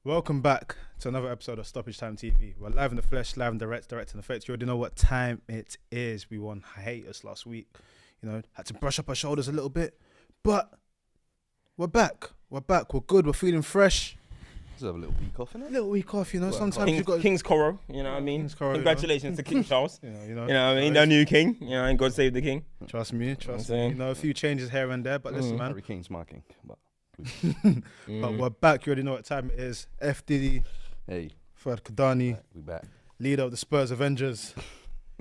Welcome back to another episode of StoppageTime TV. We're live in the flesh, live and direct in effect. You already know what time it is. We won hiatus last week. You know, had to brush up our shoulders a little bit. But we're back. We're good. We're feeling fresh. Just have a little week off, innit? A little week off, you know. Sometimes you got King's Coro, you know what I mean? King's Coro, Congratulations to King Charles. You know You know what I mean? The new king. You know, and God save the king. Trust me. saying? You know, a few changes here and there, but listen, man. Harry Kane's my king. But But we're back. You already know what time it is. FTBL, hey, Fred Kadani, we back. leader of the Spurs Avengers.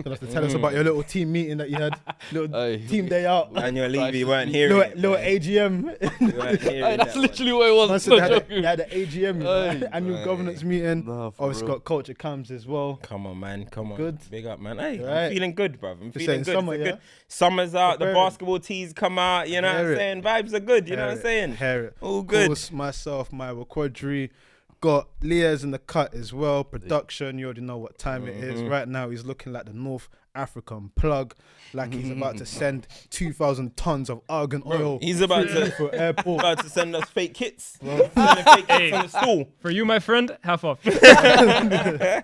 Gonna have to tell us about your little team meeting that you had. Little team day out. And your leave, you weren't here. Little AGM. You weren't hearing That's that literally what it was. Man said they had an AGM, Hey, annual governance meeting. Nah, for Obviously real. got CultureCams as well. Come on, man. Come on. Good. Big up, man. Hey, Right. I'm feeling good, bruv. I'm Just saying feeling good. summer, It's a yeah? good. Summer's out. The Preparing. basketball tees come out. You know what Hear I'm it. saying? Vibes are good. You know what I'm saying? Hear it. All Of good. course, myself, my Quadri. Got Leah's in the cut as well. Production, you already know what time it is. Right now, he's looking like the North African plug, like he's about to send 2,000 tons of argan oil. He's about through to for airport. about to send us fake kits. Sending fake kits on the stool. For you, my friend, half off. But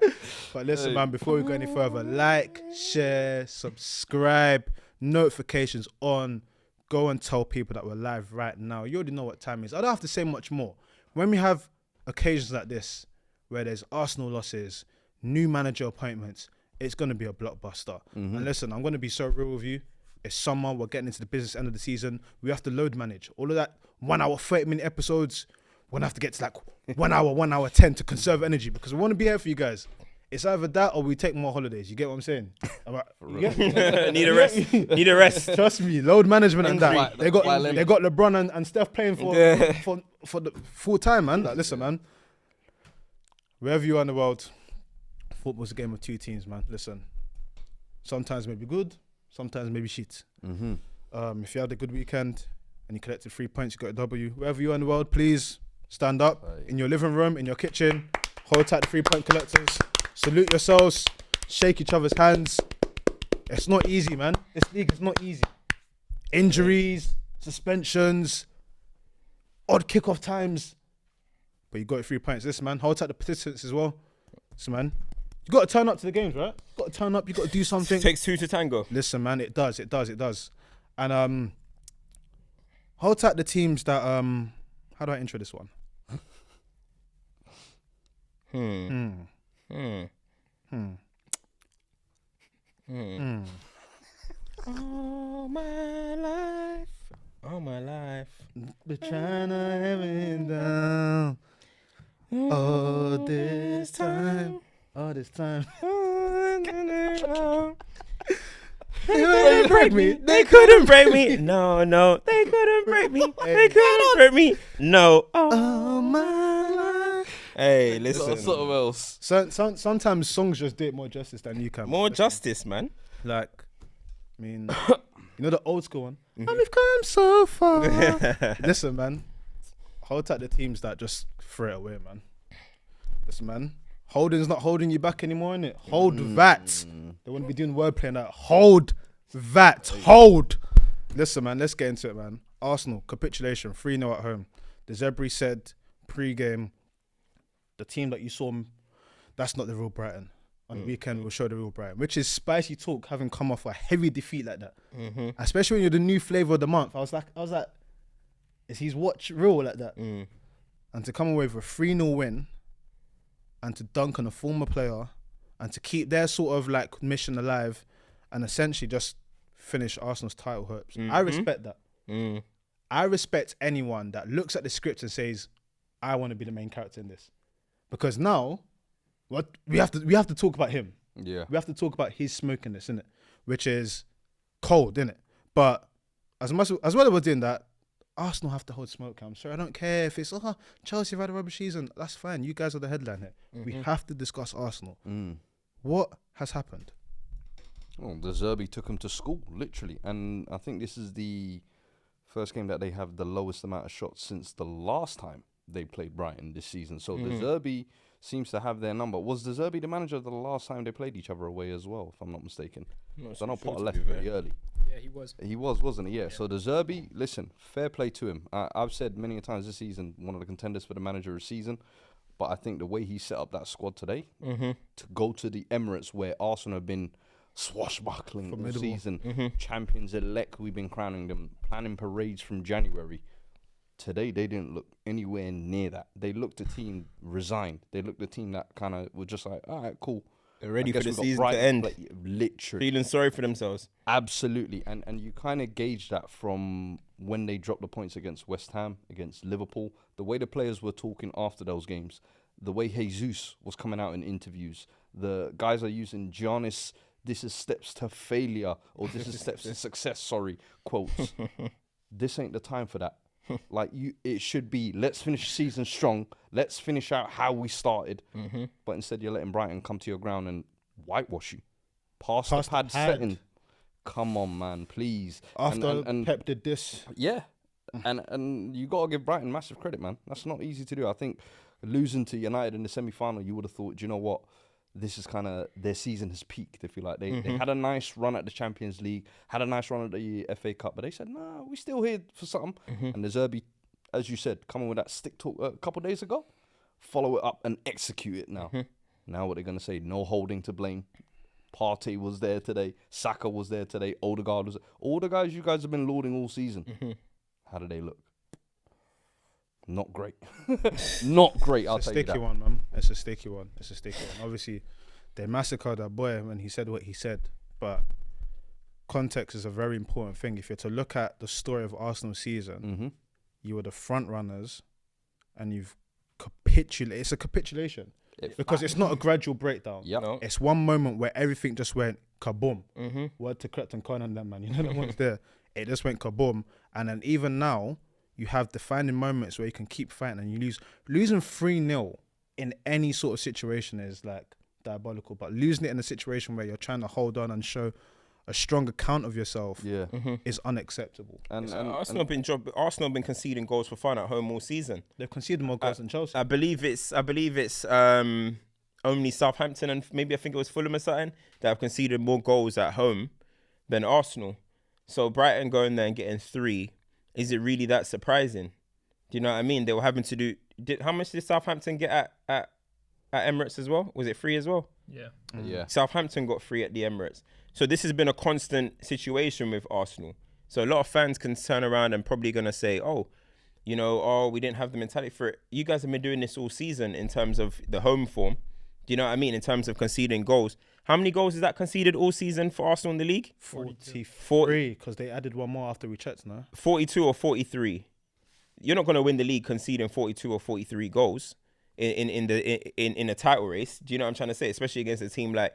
listen, man, before we go any further, like, share, subscribe, notifications on. Go and tell people that we're live right now. You already know what time it is. I don't have to say much more. When we have occasions like this, where there's Arsenal losses, new manager appointments, it's going to be a blockbuster. And listen, I'm going to be so real with you. It's summer. We're getting into the business end of the season. We have to load manage. All of that 1 hour, 30-minute episodes, we're going to have to get to like 1 hour, 1 hour 10 to conserve energy because we want to be here for you guys. It's either that or we take more holidays. You get what I'm saying? You get? Need a rest. Need a rest. Trust me, load management and that. Why- They got why LeBron and Steph playing for the full time, man. Like, listen, man. Wherever you are in the world, football's a game of two teams, man. Listen, sometimes maybe good, sometimes maybe shit. If you had a good weekend and you collected 3 points, you got a W. Wherever you are in the world, please stand up in your living room, in your kitchen, hold tight the 3-point collectors, salute yourselves, shake each other's hands. It's not easy, man. This league is not easy. Injuries, suspensions, odd kickoff times. But you got it 3 points. Listen, man, hold tight the participants as well. Listen, man, you got to turn up to the games, right? You got to turn up. You got to do something. Takes two to tango. Listen, man, it does. And hold tight the teams that how do I intro this one? All my life. Been trying to have it down all this time. They couldn't break me. They couldn't break me. No, they couldn't break me. They couldn't break me. No. All my life. Hey, That's listen. something else. Sometimes songs just do it more justice than you can. More justice, man. Like, I mean, you know the old school one? And we've come so far. Listen, man. Hold tight the teams that just throw it away, man. Listen, man. Holding's not holding you back anymore, innit? Hold that. They wouldn't be doing wordplay and that. Hold that. Hold. Listen, man. Let's get into it, man. Arsenal, capitulation, 3-0 at home. The Zebri said pre-game, the team that you saw, that's not the real Brighton. On the weekend, we'll show the real Brighton, which is spicy talk, having come off a heavy defeat like that. Especially when you're the new flavour of the month. I was like, is his watch real like that? And to come away with a 3-0 win and to dunk on a former player and to keep their sort of like mission alive and essentially just finish Arsenal's title hopes. I respect that. I respect anyone that looks at the script and says, I want to be the main character in this. Because now, what we have to talk about him. Yeah. We have to talk about his smokiness, innit? Which is cold, innit? But as well as we're doing that, Arsenal have to hold smoke. I'm sorry, I don't care if it's Chelsea have had a rubbish season. That's fine. You guys are the headline here. We have to discuss Arsenal. What has happened? Well, the Zerbi took him to school, literally. And I think this is the first game that they have the lowest amount of shots since the last time they played Brighton this season. So the Zerbi seems to have their number. Was the Zerbi the manager the last time they played each other away as well, if I'm not mistaken? So I know Poch left pretty early. Yeah, he was. He was, wasn't he? Yeah. So the Zerbi, listen, fair play to him. I've said many a times this season, one of the contenders for the manager of the season. But I think the way he set up that squad today to go to the Emirates, where Arsenal have been swashbuckling all season, champions elect, we've been crowning them, planning parades from January. Today, they didn't look anywhere near that. They looked a team resigned. They looked a team that kind of were just like, all right, cool. They're ready for the season to end. Like, literally. Feeling sorry for themselves. Absolutely. And you kind of gauge that from when they dropped the points against West Ham, against Liverpool, the way the players were talking after those games, the way Jesus was coming out in interviews, the guys are using Giannis, this is steps to failure, or this is steps to success, quotes. This ain't the time for that. Like, it should be, let's finish season strong. Let's finish out how we started. But instead, you're letting Brighton come to your ground and whitewash you. Pass the pad setting. Come on, man, please. After Pep did this. Yeah. And you got to give Brighton massive credit, man. That's not easy to do. I think losing to United in the semi-final, you would have thought, do you know what? This is kind of, their season has peaked, if you like. They had a nice run at the Champions League, had a nice run at the FA Cup, but they said, no, we're still here for something. And the Zerbi, as you said, coming with that stick talk a couple of days ago, follow it up and execute it now. Now what they're going to say, no holding to blame. Partey was there today. Saka was there today. Odegaard was there. All the guys you guys have been lauding all season. How do they look? Not great. Not great, I'll tell you that. It's a sticky one, man. It's a sticky one. Obviously, they massacred that boy when he said what he said. But context is a very important thing. If you're to look at the story of Arsenal season, you were the front runners and you've capitulated. It's a capitulation. Because it's not a gradual breakdown. No. It's one moment where everything just went kaboom. Word to Cretan Khan and that, man. You know the ones there. It just went kaboom. And then even now, you have defining moments where you can keep fighting and you lose. Losing 3-0 in any sort of situation is like diabolical. But losing it in a situation where you're trying to hold on and show a strong account of yourself is unacceptable. And Arsenal have been conceding goals for fun at home all season. They've conceded more goals than Chelsea. I believe it's only Southampton and maybe I think it was Fulham or something that have conceded more goals at home than Arsenal. So Brighton going there and getting 3, is it really that surprising? Do you know what I mean? They were having to do. How much did Southampton get at Emirates as well? Was it 3 as well? Yeah. Yeah. Southampton got 3 at the Emirates. So this has been a constant situation with Arsenal. So a lot of fans can turn around and probably going to say, we didn't have the mentality for it. You guys have been doing this all season in terms of the home form. Do you know what I mean? In terms of conceding goals. How many goals is that conceded all season for Arsenal in the league? 43, because they added one more after we checked, no? 42 or 43. You're not going to win the league conceding 42 or 43 goals in a title race. Do you know what I'm trying to say? Especially against a team like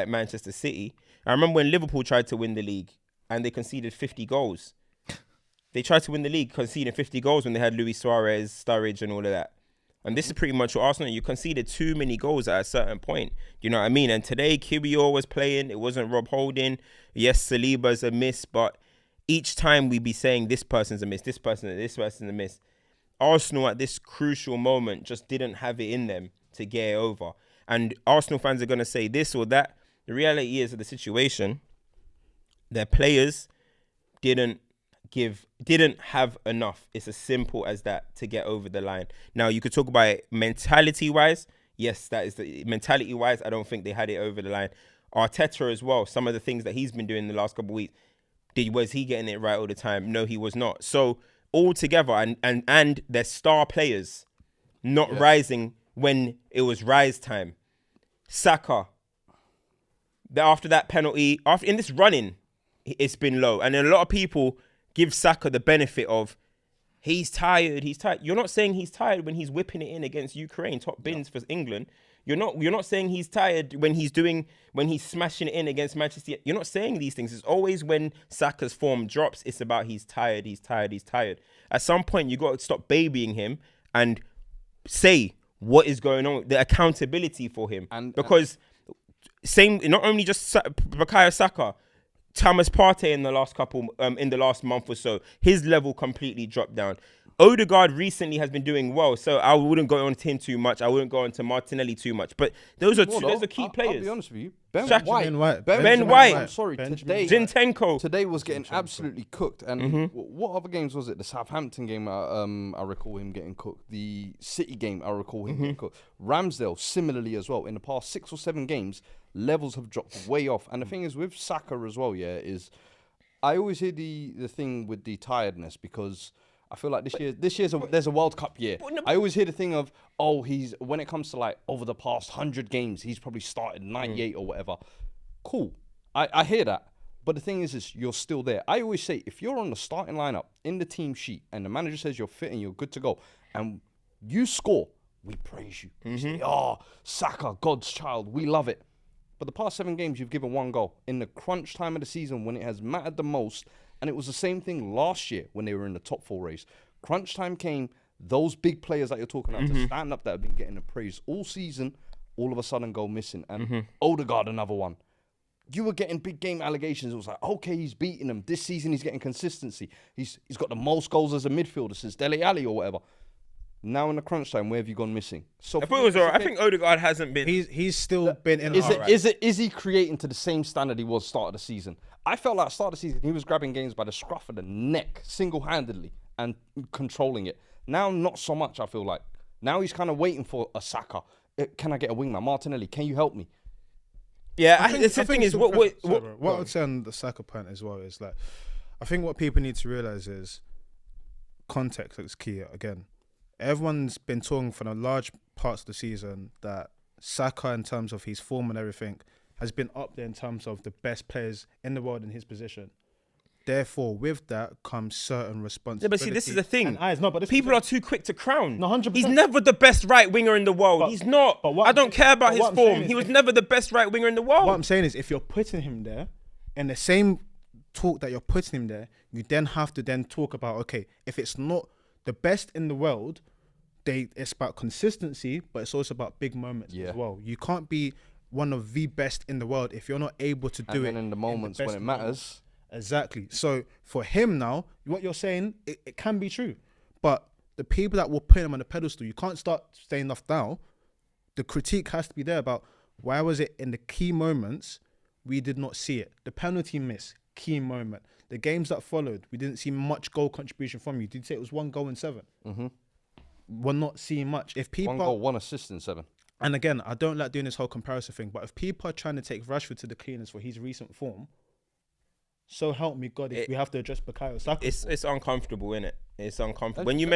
Manchester City. I remember when Liverpool tried to win the league and they conceded 50 goals. They tried to win the league conceding 50 goals when they had Luis Suarez, Sturridge and all of that. And this is pretty much what Arsenal, you conceded too many goals at a certain point. Do you know what I mean? And today, Kiwior was playing. It wasn't Rob Holding. Yes, Saliba's a miss, but each time we be saying this person's a miss, this person's a miss. Arsenal at this crucial moment just didn't have it in them to get it over. And Arsenal fans are going to say this or that. The reality is of the situation, their players didn't have enough. It's as simple as that to get over the line. Now, you could talk about it mentality-wise. Yes, that is the mentality-wise. I don't think they had it over the line. Arteta as well, some of the things that he's been doing in the last couple of weeks, was he getting it right all the time? No, he was not. So, all together, and their star players not rising when it was rise time. Saka, after that penalty, in this running, it's been low. And a lot of people give Saka the benefit of he's tired. You're not saying he's tired when he's whipping it in against Ukraine, top bins for England. You're not saying he's tired when he's smashing it in against Manchester. You're not saying these things. It's always when Saka's form drops, it's about he's tired. At some point, you got to stop babying him and say what is going on, the accountability for him. Because not only just Bukayo Saka, Thomas Partey in the last month or so, his level completely dropped down. Odegaard recently has been doing well, so I wouldn't go on to him too much. I wouldn't go on to Martinelli too much. But those are key players. I'll be honest with you. Ben Shaq- White. Benjamin White. Ben Benjamin White. I'm sorry, Benjamin today. White. Zinchenko. Today was getting absolutely cooked. And what other games was it? The Southampton game, I recall him getting cooked. The City game, I recall him getting cooked. Ramsdale, similarly as well. In the past 6 or 7 games, levels have dropped way off. And the thing is with Saka as well, is I always hear the thing with the tiredness because I feel like there's a World Cup year. I always hear the thing of, when it comes to like over the past 100 games, he's probably started 98 or whatever. Cool. I hear that. But the thing is you're still there. I always say, if you're on the starting lineup in the team sheet and the manager says you're fit and you're good to go and you score, we praise you. We say, Saka, God's child, we love it. But the past 7 games, you've given 1 goal. In the crunch time of the season when it has mattered the most, and it was the same thing last year when they were in the top 4 race. Crunch time came, those big players that you're talking about to stand up that have been getting the praise all season, all of a sudden go missing. And Odegaard, another one. You were getting big game allegations. It was like, okay, he's beating them. This season, he's getting consistency. He's got the most goals as a midfielder since Dele Alli or whatever. Now in the crunch time, where have you gone missing? So I thought it was alright. I think Odegaard hasn't been. He's still been in. Is he creating to the same standard he was start of the season? I felt like start of the season, he was grabbing games by the scruff of the neck, single-handedly, and controlling it. Now, not so much, I feel like. Now he's kind of waiting for a Saka. Can I get a wingman? Martinelli, can you help me? Yeah, the thing is, what I would say on the Saka point as well is like, I think what people need to realize is context is key again. Everyone's been talking for the large parts of the season that Saka, in terms of his form and everything, has been up there in terms of the best players in the world in his position. Therefore, with that comes certain responsibility. Yeah, but see, this is the thing. But people are too quick to crown. No, 100%. He's never the best right winger in the world. He's not. I don't care about his form. He was never the best right winger in the world. What I'm saying is, if you're putting him there, in the same talk that you're putting him there, you then have to then talk about, okay, if it's not the best in the world, it's about consistency, but it's also about big moments as well. You can't be one of the best in the world if you're not able to do it in the moments when it matters. Exactly. So for him now, what you're saying, it can be true. But the people that will put him on the pedestal, you can't start saying enough now. The critique has to be there about why was it in the key moments we did not see it. The penalty miss, key moment. The games that followed, we didn't see much goal contribution from you. Did you say it was 1 goal in 7? We're not seeing much. If people 1 goal, 1 assist in 7. And again, I don't like doing this whole comparison thing, but if people are trying to take Rashford to the cleaners for his recent form, so help me God, if we have to address Bukayo Saka. It's uncomfortable, innit? It's uncomfortable. When you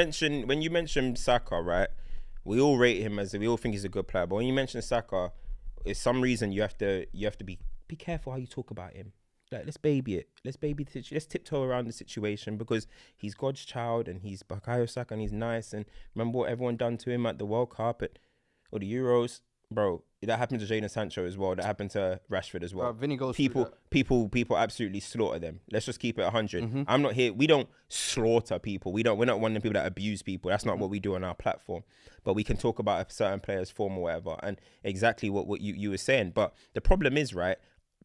mention Saka, right? We all rate him we all think he's a good player, but when you mention Saka, it's some reason you have to be careful how you talk about him. Like, let's baby it. Let's tiptoe around the situation because he's God's child and he's Bukayo Saka and he's nice. And remember what everyone done to him at the World Cup or the Euros, bro. That happened to Jadon Sancho as well. That happened to Rashford as well. Vinny goes people absolutely slaughter them. Let's just keep it 100. I'm not here. We don't slaughter people. We're not one of the people that abuse people. That's not what we do on our platform. But we can talk about a certain player's form or whatever, and exactly what you were saying. But the problem is, right,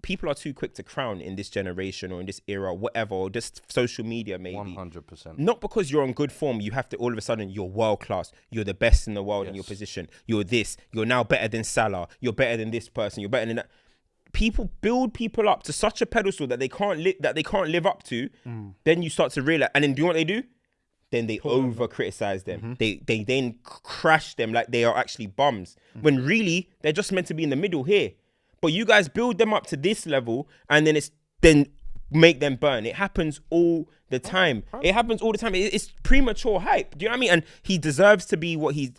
people are too quick to crown in this generation or in this era, whatever, or just social media maybe. 100%. Not because you're on good form, you have to all of a sudden, you're world class. You're the best in the world in your position. You're this. You're now better than Salah. You're better than this person. You're better than that. People build people up to such a pedestal that they can't live up to. Then you start to realize, and then do you know what they do? Then they over criticize them. They then crash them like they are actually bums. When really they're just meant to be in the middle here. But you guys build them up to this level and then make them burn. It happens all the time. It happens all the time. It's premature hype. Do you know what I mean? And he deserves to be what he's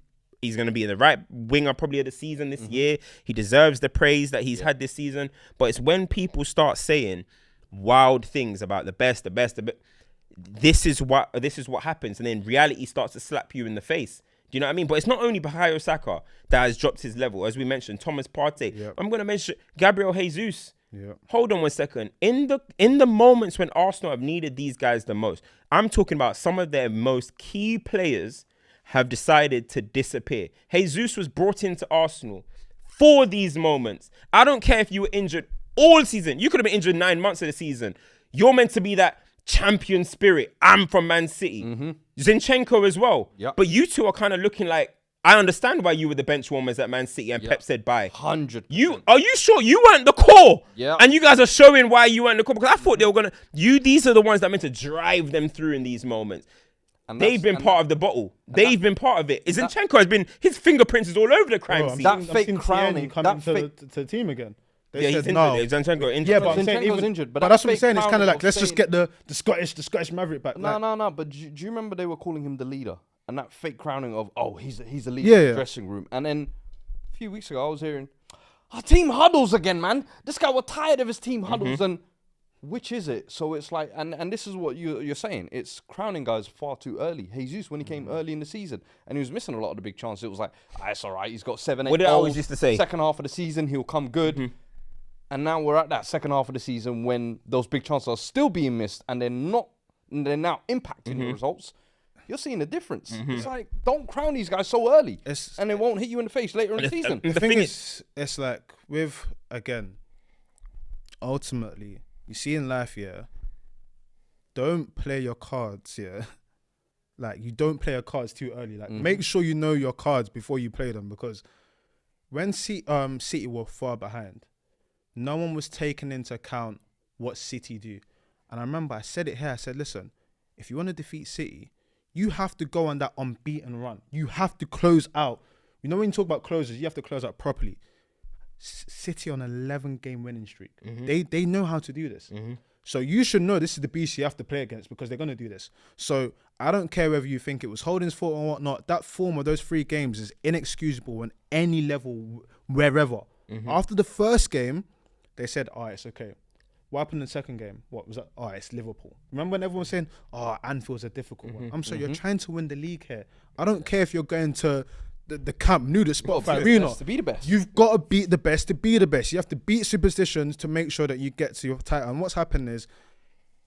going to be, the right winger probably of the season this year. He deserves the praise that he's had this season. But it's when people start saying wild things about the best. This is what happens. And then reality starts to slap you in the face. Do you know what I mean? But it's not only Bukayo Saka that has dropped his level. As we mentioned, Thomas Partey. Yep. I'm going to mention Gabriel Jesus. Yep. Hold on 1 second. In the moments when Arsenal have needed these guys the most, I'm talking about some of their most key players have decided to disappear. Jesus was brought into Arsenal for these moments. I don't care if you were injured all season. You could have been injured 9 months of the season. You're meant to be that champion spirit. I'm from Man City. Zinchenko as well. Yep. But you two are kind of looking like, I understand why you were the bench warmers at Man City and Pep said bye. 100%. Are you sure you weren't the core? Yeah. And you guys are showing why you weren't the core, because I thought they were gonna. These are the ones that are meant to drive them through in these moments. And They've been part of the bottle. They've been part of it. Zinchenko has been, his fingerprints is all over the crime scene. That fake crowning, coming to the team again. They he's said no. injured. Zinchenko injured. Yeah, but I'm saying Zinchenko's even, injured, but but that's that what I'm fake saying. It's kind crowning of like of let's just saying- get the Scottish Maverick back. Like, No. But do you remember they were calling him the leader? And that fake crowning of, he's a leader Yeah, in the yeah. dressing room. And then a few weeks ago, I was hearing, team huddles again, man. This guy was tired of his team huddles. And which is it? So it's like, and this is what you're saying. It's crowning guys far too early. Jesus, when he came early in the season, and he was missing a lot of the big chances, it was like, it's all right. He's got 7, 8 What did I goals. always used to say? Second half of the season, he'll come good. And now we're at that second half of the season when those big chances are still being missed, and they're now impacting the results. You're seeing a difference. It's like, don't crown these guys so early, and it won't hit you in the face later in the season. the thing is, it's like with, again, ultimately, you see in life, don't play your cards, like, you don't play your cards too early. Like, make sure you know your cards before you play them, because when City were far behind, no one was taking into account what City do. And I remember I said it here, I said, listen, if you want to defeat City, you have to go on that unbeaten run. You have to close out. You know, when you talk about closers, you have to close out properly. City on 11-game winning streak. They know how to do this. So you should know this is the beast you have to play against, because they're going to do this. So I don't care whether you think it was Holding's fault or whatnot. That form of those 3 games is inexcusable on any level, wherever. After the first game, they said, it's okay. What happened in the second game? What was that? It's Liverpool. Remember when everyone was saying, Anfield's a difficult one? I'm sorry, you're trying to win the league here. I don't care if you're going to the Camp Nou, the Spotify Arena. To be the best. You've got to beat the best to be the best. You have to beat superstitions to make sure that you get to your title. And what's happened is,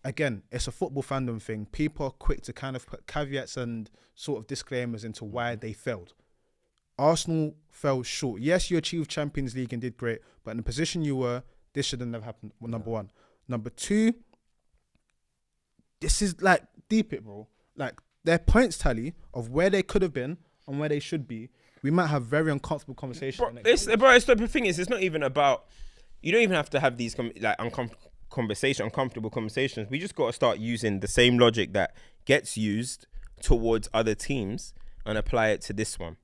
again, it's a football fandom thing. People are quick to kind of put caveats and sort of disclaimers into why they failed. Arsenal fell short. Yes, you achieved Champions League and did great, but in the position you were, this should have never happened. Well, number 1. Number 2, this is like deep it, bro. Like, their points tally of where they could have been and where they should be. We might have very uncomfortable conversations. The thing is, it's not even about. You don't even have to have these uncomfortable conversations. We just got to start using the same logic that gets used towards other teams and apply it to this one.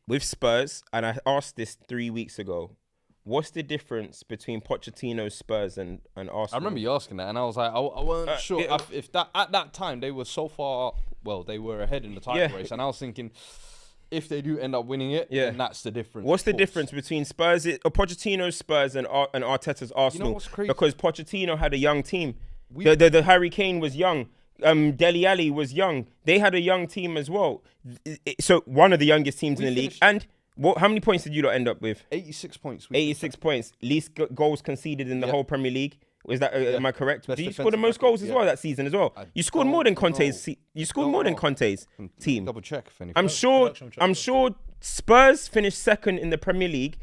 With Spurs, and I asked this 3 weeks ago. What's the difference between Pochettino's Spurs and Arsenal? I remember you asking that, and I was like, I wasn't sure if that at that time they were so far. Well, they were ahead in the title race, and I was thinking, if they do end up winning it, then that's the difference. What's the difference between Pochettino's Spurs and Arteta's Arsenal? You know what's crazy? Because Pochettino had a young team. The Harry Kane was young. Dele Alli was young. They had a young team as well. So one of the youngest teams in the league. And how many points did you lot end up with? 86 points. 86 points. Least goals conceded in the whole Premier League. Is that am I correct? Best Did you score the most goals as well that season as well? You scored more than Conte's. You scored more than Conte's team. Double check if anything. I'm sure Spurs finished second in the Premier League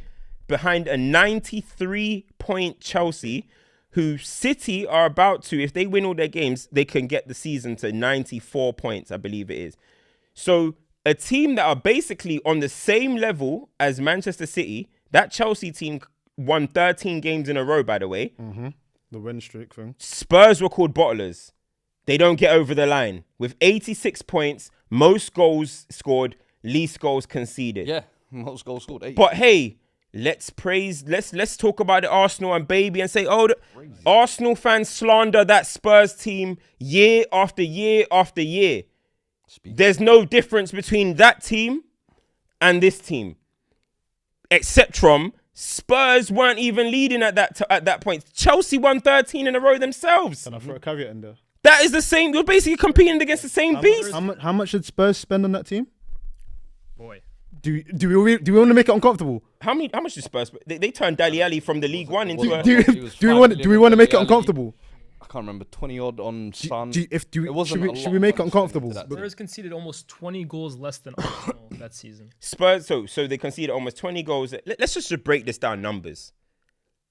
behind a 93-point Chelsea, who City are about to, if they win all their games, they can get the season to 94 points, I believe it is. So a team that are basically on the same level as Manchester City, that Chelsea team won 13 games in a row, by the way. The win streak thing. Spurs were called bottlers. They don't get over the line. With 86 points, most goals scored, least goals conceded. Yeah, most goals scored. 8. But hey, let's talk about the Arsenal and baby and say, the Arsenal fans slander that Spurs team year after year after year. There's no difference between that team and this team, except from Spurs weren't even leading at that point. Chelsea won 13 in a row themselves. Can I throw a caveat in there? That is the same. You're basically competing against the same beast. How much did Spurs spend on that team? Boy. Do we want to make it uncomfortable? How much did Spurs? They turned Dele Alli from the League One into a. Do we want to make it uncomfortable? I can't remember, 20 odd on Sun. Should we make it uncomfortable? Spurs conceded almost 20 goals less than Arsenal that season. Spurs, so they conceded almost 20 goals. Let's just break this down numbers.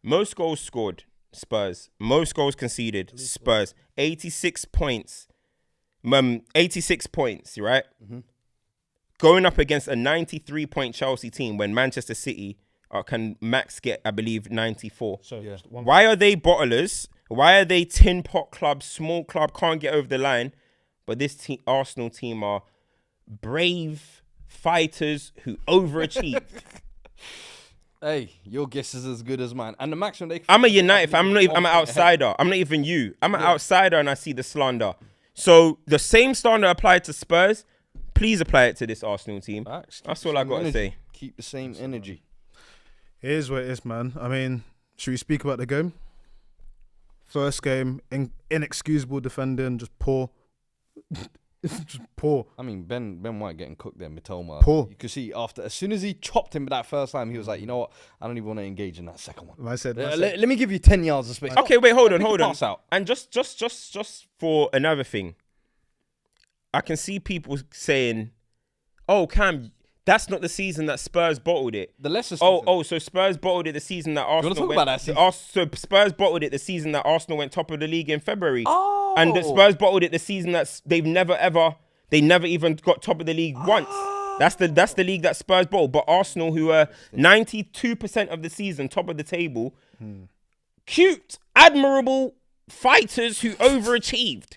Most goals scored, Spurs. Most goals conceded, Spurs. 86 points. 86 points, right? going up against a 93-point Chelsea team when Manchester City can max get, I believe, 94. So Why are they bottlers? Why are they tin pot club, small club, can't get over the line? But this Arsenal team are brave fighters who overachieve. Hey, your guess is as good as mine. And the maximum they... I'm a United fan. I'm an outsider. I'm not even you. I'm an outsider and I see the slander. So the same slander applied to Spurs, please apply it to this Arsenal team. That's all I got to say. Keep the same energy. It is what it is, man. I mean, should we speak about the game? First game, inexcusable defending, just poor. Just poor. I mean, Ben White getting cooked there, Mitoma. Poor. You could see as soon as he chopped him that first time, he was like, you know what? I don't even want to engage in that second one. I said, Let me give you 10 yards of space. Okay, wait, hold on. Pass out. And just for another thing, I can see people saying, "Oh, Cam, that's not the season that Spurs bottled it." The Leicester season. So Spurs bottled it the season that Arsenal talk went. about that season? So Spurs bottled it the season that Arsenal went top of the league in February. Oh. And the Spurs bottled it the season that they never even got top of the league once. That's the league that Spurs bottled. But Arsenal, who are 92% of the season top of the table, cute, admirable fighters who overachieved.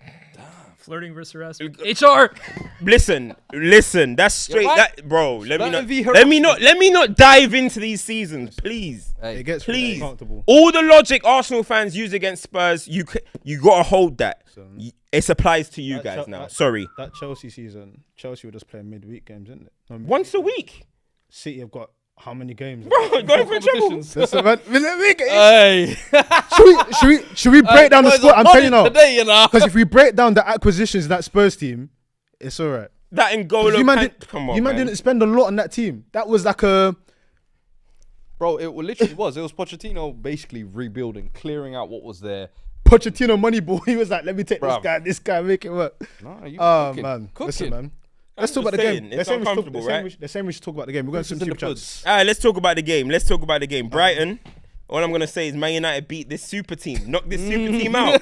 Flirting versus harassment. HR. Listen. That's straight. Right. That, bro. Let Flirting me not dive into these seasons, please. it gets Please. really uncomfortable. All the logic Arsenal fans use against Spurs, you gotta hold that. It applies to you guys now. Sorry. That Chelsea season, Chelsea were just playing midweek games, isn't it? No, Once a week. City have got how many games? Bro, going for trouble. Listen, man, Hey. should we break down the squad? I'm telling you now. Today, you know. Because if we break down the acquisitions in that Spurs team, it's all right. That N'Golo come on, you man didn't spend a lot on that team. That was like a... Bro, it literally was. It was Pochettino basically rebuilding, clearing out what was there. Pochettino money ball. He was like, let me take this guy, make it work. Nah, you Oh, cooking. man. Cooking. Listen, man. Let's talk just about the saying, game. it's uncomfortable, right? They're saying we should talk about the game. We're going to some This is in super the chats. All right, let's talk about the game. Brighton. All I'm gonna say is Man United beat this super team. Knock this super team out.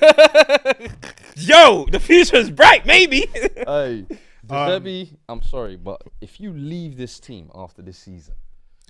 Yo, the future is bright, maybe. Hey, Derby, I'm sorry, but if you leave this team after this season,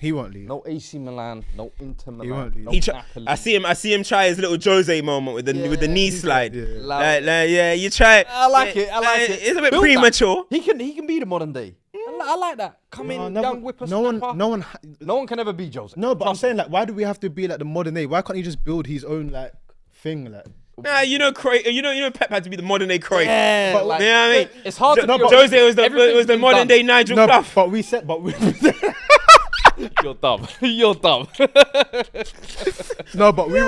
He won't leave. no AC Milan, no Inter Milan, won't leave. no Napoli. I see him try his little Jose moment with the knee slide. Yeah. Yeah, you try. I like it. It's a bit Build premature. that. He can be the modern day. I like that. Come in, young whippersnapper. No one. No one can ever be Jose. No, but I'm saying like, why do we have to be like the modern day? Why can't he just build his own like thing like? Nah, you know Pep had to be the modern day Cruyff. Yeah, But like, you know what I mean? It's hard to be Jose was the everything's modern done. day Nigel No, Clough. but we said, but we. You're dumb. You're dumb. No, but we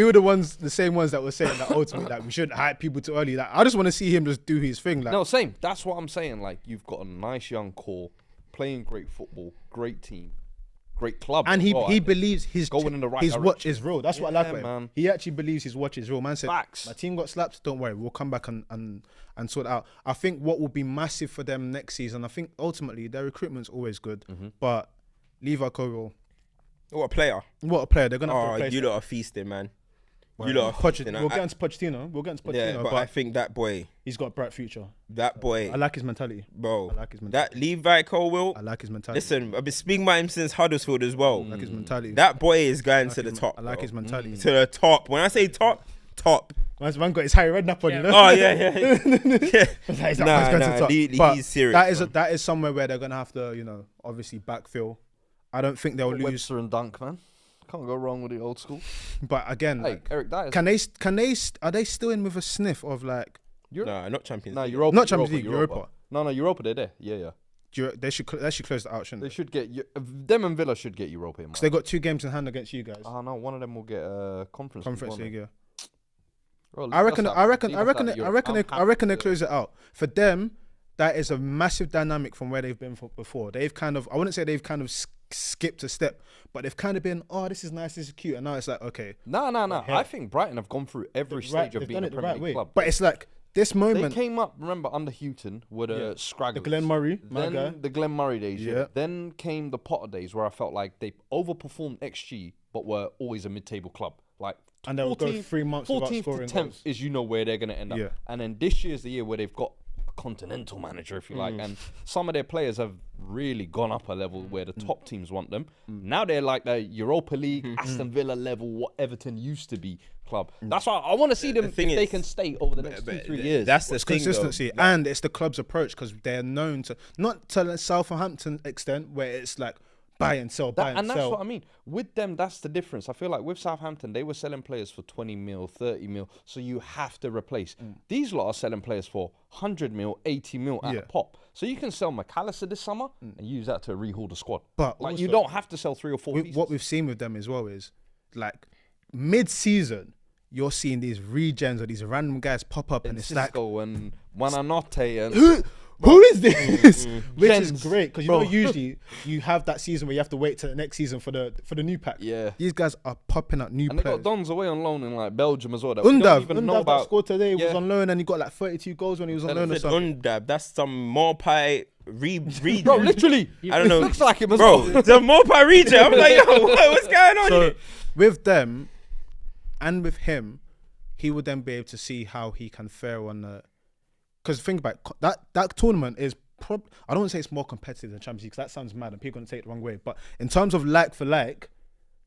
were the same ones that were saying that ultimately like we shouldn't hype people too early. Like I just want to see him just do his thing. Like No, same. That's what I'm saying. Like, you've got a nice young core, playing great football, great team, great club. and as well, I he think. believes his Going in the right his watch direction. is real. That's what I like Yeah, about him. man. He actually believes his watch is real. Man said, Facts. my team got slapped. Don't worry, we'll come back and sort it out. I think what will be massive for them next season. I think ultimately their recruitment's always good, but Levi Colwill, What a player. what a player! They're gonna have to Oh, replace you him. lot are feasting, man. You lot are feasting. We'll get into Pochettino. Yeah, but I think that boy, he's got a bright future. I like his mentality. bro, I like his mentality. that Levi Colwill. I like his mentality. Listen, I've been speaking about him since Huddersfield as well. I like his mentality. That boy is going to the top. I like bro. his mentality. To the top. When I say top. Man got his Harry Redknapp on, you know. Oh yeah. He's Nah, he's serious. Bro. That is somewhere where they're gonna have to, obviously backfill. I don't think they'll lose. Webster and Dunk, man. Can't go wrong with the old school. But again, Hey, like, Eric Dyer's. can they are they still in with a sniff of like No, not Champions No, League. Europa. Not Champions League, Europa. No, Europa, they're there. Yeah. they should close it out, shouldn't They they? should get them and Villa should get Europa in. Because they got 2 games in hand against you guys. Oh no, one of them will get Conference League, yeah. Bro, I reckon they close it out. For them, that is a massive dynamic from where they've been before. They've kind of, I wouldn't say they've kind of skipped a step, but they've kind of been, oh, this is nice, this is cute, and now it's like, okay. No. I think Brighton have gone through every stage of being a Premier League club. But it's like this They moment. came up, remember, under Houghton with a Scragglers. The Glenn Murray, my then guy. the Glenn Murray days. Yeah. Then came the Potter days where I felt like they overperformed XG, but were always a mid-table club. Like, And they'll go 3 months without 14th scoring to 10th goals. is where they're going to end up. Yeah. And then this year's the year where they've got a continental manager, if you like, and some of their players have really gone up a level where the top teams want them. Now they're like the Europa League, Aston Villa level, what Everton used to be club. That's why I want to see them if they can stay over the next 2-3 years. That's the It's thing, consistency, and it's the club's approach, because they're known to, not to the Southampton extent where it's like buy and sell, buy and and sell. that's what I mean. With them, that's the difference. I feel like with Southampton, they were selling players for 20 mil, 30 mil, so you have to replace. These lot are selling players for 100 mil, 80 mil at a pop. So you can sell McAllister this summer and use that to rehaul the squad. But like also, you don't have to sell 3 or 4 pieces. what we've seen with them as well is, like, mid-season, you're seeing these regens or these random guys pop up, and it's like, and Wananote and who is this? Which is Gens, great, because you know usually you have that season where you have to wait till the next season for the new pack. Yeah. These guys are popping up new and they players. got Dons away on loan in like Belgium as well. That we don't even know Undav that about. scored today was on loan, and he got like 32 goals when he was on loan or something. Undab, that's some Morpai Bro, literally, I don't know. looks like him as Bro, well. the Morpai region. I'm like, yo, what's going on So here? with them and with him, he would then be able to see how he can fare on the. Because think about it, that tournament is. I don't want to say it's more competitive than Champions League, because that sounds mad and people are going to take it the wrong way. But in terms of like for like,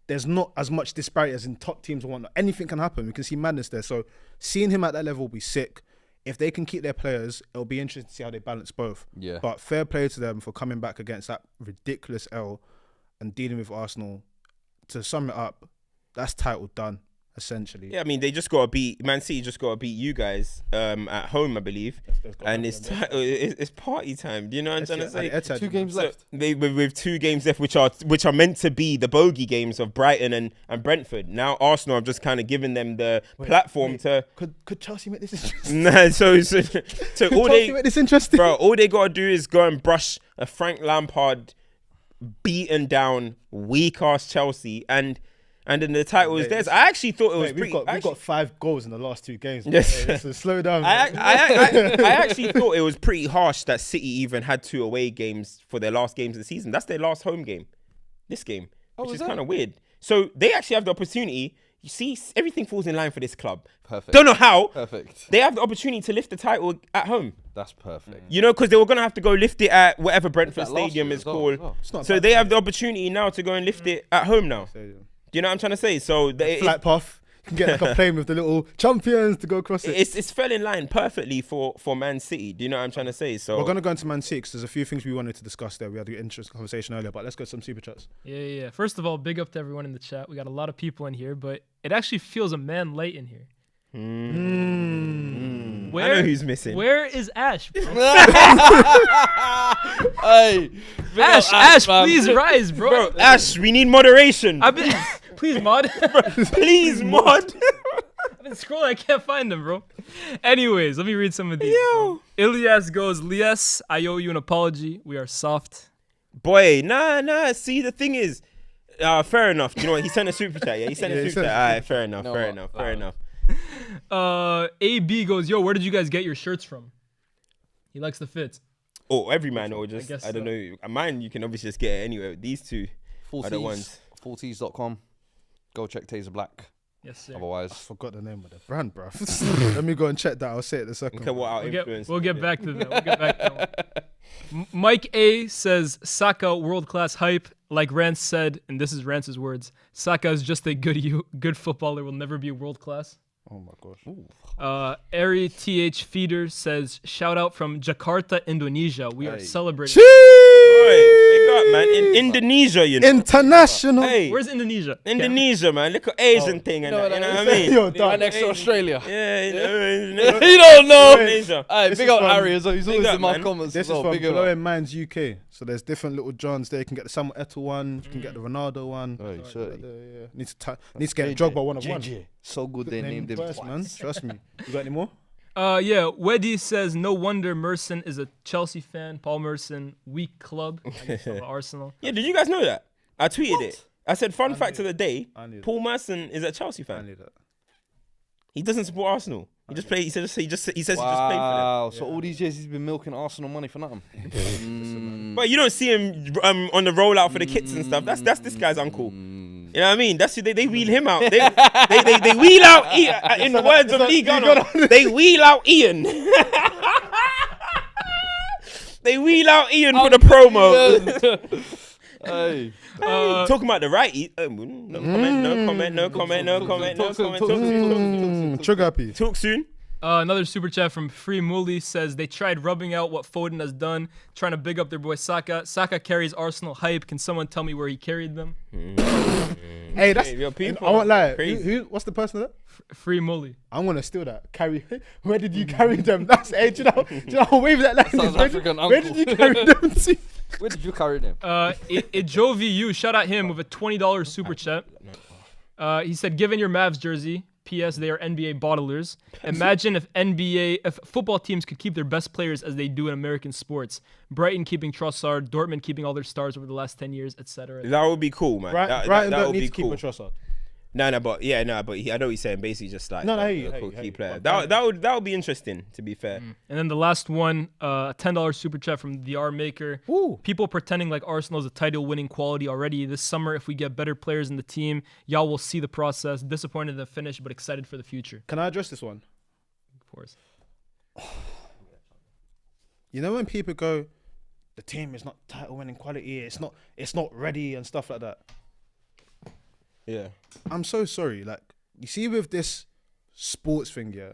there's not as much disparity as in top teams and whatnot. Anything can happen. We can see madness there. So seeing him at that level will be sick. If they can keep their players, it'll be interesting to see how they balance both. Yeah. But fair play to them for coming back against that ridiculous L and dealing with Arsenal. To sum it up, that's title done, essentially. Yeah, I mean, they just got to beat Man City. Just got to beat you guys at home, I believe. And it's party time. Do you know what I'm trying to say? 2 games So left. with 2 games left, which are meant to be the bogey games of Brighton and Brentford. Now Arsenal have just kind of given them the platform to. Could Chelsea make this interesting? Nah, so all Chelsea make this interesting? bro, all they gotta do is go and brush a Frank Lampard beaten down weak ass Chelsea, and then the title is theirs. I actually thought it was We've pretty. got 5 goals in the last 2 games. Yes. So slow down. I man. actually thought it was pretty harsh that City even had 2 away games for their last games of the season. That's their last home game, this game, which is kind of weird. So they actually have the opportunity. You see, everything falls in line for this club. Perfect. Don't know how. Perfect. They have the opportunity to lift the title at home. That's perfect. You know, because they were going to have to go lift it at whatever Brentford that last Stadium year is as well, called. as well. It's not So bad. they have the opportunity now to go and lift it at home now. Do you know what I'm trying to say? So Flight path. You can get like a plane with the little champions to go across it. it's fell in line perfectly for Man City. Do you know what I'm trying to say? So We're going to go into Man City because there's a few things we wanted to discuss there. We had an interesting conversation earlier, but let's go to some super chats. Yeah. First of all, big up to everyone in the chat. We got a lot of people in here, but it actually feels a man light in here. I know who's missing. Where is Ash, bro? Hey, Ash, please rise, bro. Bro, Ash, we need moderation. I've been, please mod. Please, mod. I've been scrolling, I can't find them, bro. Anyways, let me read some of these. Yo. Ilias goes, Lias, I owe you an apology. We are soft. Boy, nah. See, the thing is, fair enough. You know what? He sent a super chat. Yeah, he sent a super chat. All right, fair enough. AB goes, yo, where did you guys get your shirts from? He likes the fit. Oh, every man, or just, guess I don't know. Mine, you can obviously just get it anywhere. These 2 are the ones. 40s.com. Go check Taser Black. Yes, sir. I Otherwise, forgot the name of the brand, bro. Let me go and check that. I'll say it in a second. Look at what our influence. We'll get back to that. Mike A says, Saka world-class hype. Like Rance said, and this is Rance's words, Saka is just a good footballer, will never be world-class. Oh my gosh. Ari TH Feeder says, shout out from Jakarta, Indonesia. We are celebrating. Big up, man. In Indonesia, you know. International. Hey, Where's Indonesia? Indonesia, man. Look at Asian thing and that. You know what I mean? Yo, right done. next to Australia. Yeah, You don't know. Indonesia. Hey, This big is up from- Harry as well. He's always up, in my man. comments. This as is well. from Big up. Blowing Minds UK. So there's different little Johns there. You can get the Samuel Eto'o one. You can get the Ronaldo one. Hey, sorry. Yeah. Need to get Drogba one of one. So good they named him first, twice. man. Trust me. You got any more? Yeah, Weddy says, no wonder Merson is a Chelsea fan. Paul Merson, weak club. I guess of Arsenal. Yeah, did you guys know that? I tweeted it. I said, fun fact of the day, I knew that. Paul Merson is a Chelsea I fan. knew that. He doesn't support Arsenal. He just played. He says he just played for them. Wow. So all these years he's been milking Arsenal money for nothing. But you don't see him on the rollout for the kits and stuff. That's this guy's uncle. You know what I mean? That's they wheel him out. They wheel out Ian. In the words of Lee Gunner, they wheel out Ian. They wheel out Ian for the promo. Hey. Talking about the right. No comment. Trigger happy. Talk soon. Another super chat from Free Mully says they tried rubbing out what Foden has done, trying to big up their boy Saka. Saka carries Arsenal hype. Can someone tell me where he carried them? Hey, that's. Your people I won't lie. crazy. What's the person that? Free Mully. I'm gonna steal that. Carry. Where did you carry them? That's do you know how wave that South language. African Where did you carry them to? Where did you carry them? Jovi, shout out him with a $20 super chat. He said, given your Mavs jersey, P.S. they are NBA bottlers. Imagine if football teams could keep their best players as they do in American sports. Brighton keeping Trossard, Dortmund keeping all their stars over the last 10 years, etc. That would be cool, man. Brighton that don't would need be to keep cool. a Trossard. But I know what he's saying. Basically, just like key player. But That would be interesting. To be fair, And then the last one, a $10 super chat from the R Maker. Ooh. People pretending like Arsenal's a title-winning quality already. This summer, if we get better players in the team, y'all will see the process. Disappointed in the finish, but excited for the future. Can I address this one? Of course. You know when people go, the team is not title-winning quality. It's not ready and stuff like that. yeah. I'm so sorry. Like, you see with this sports thing, yeah,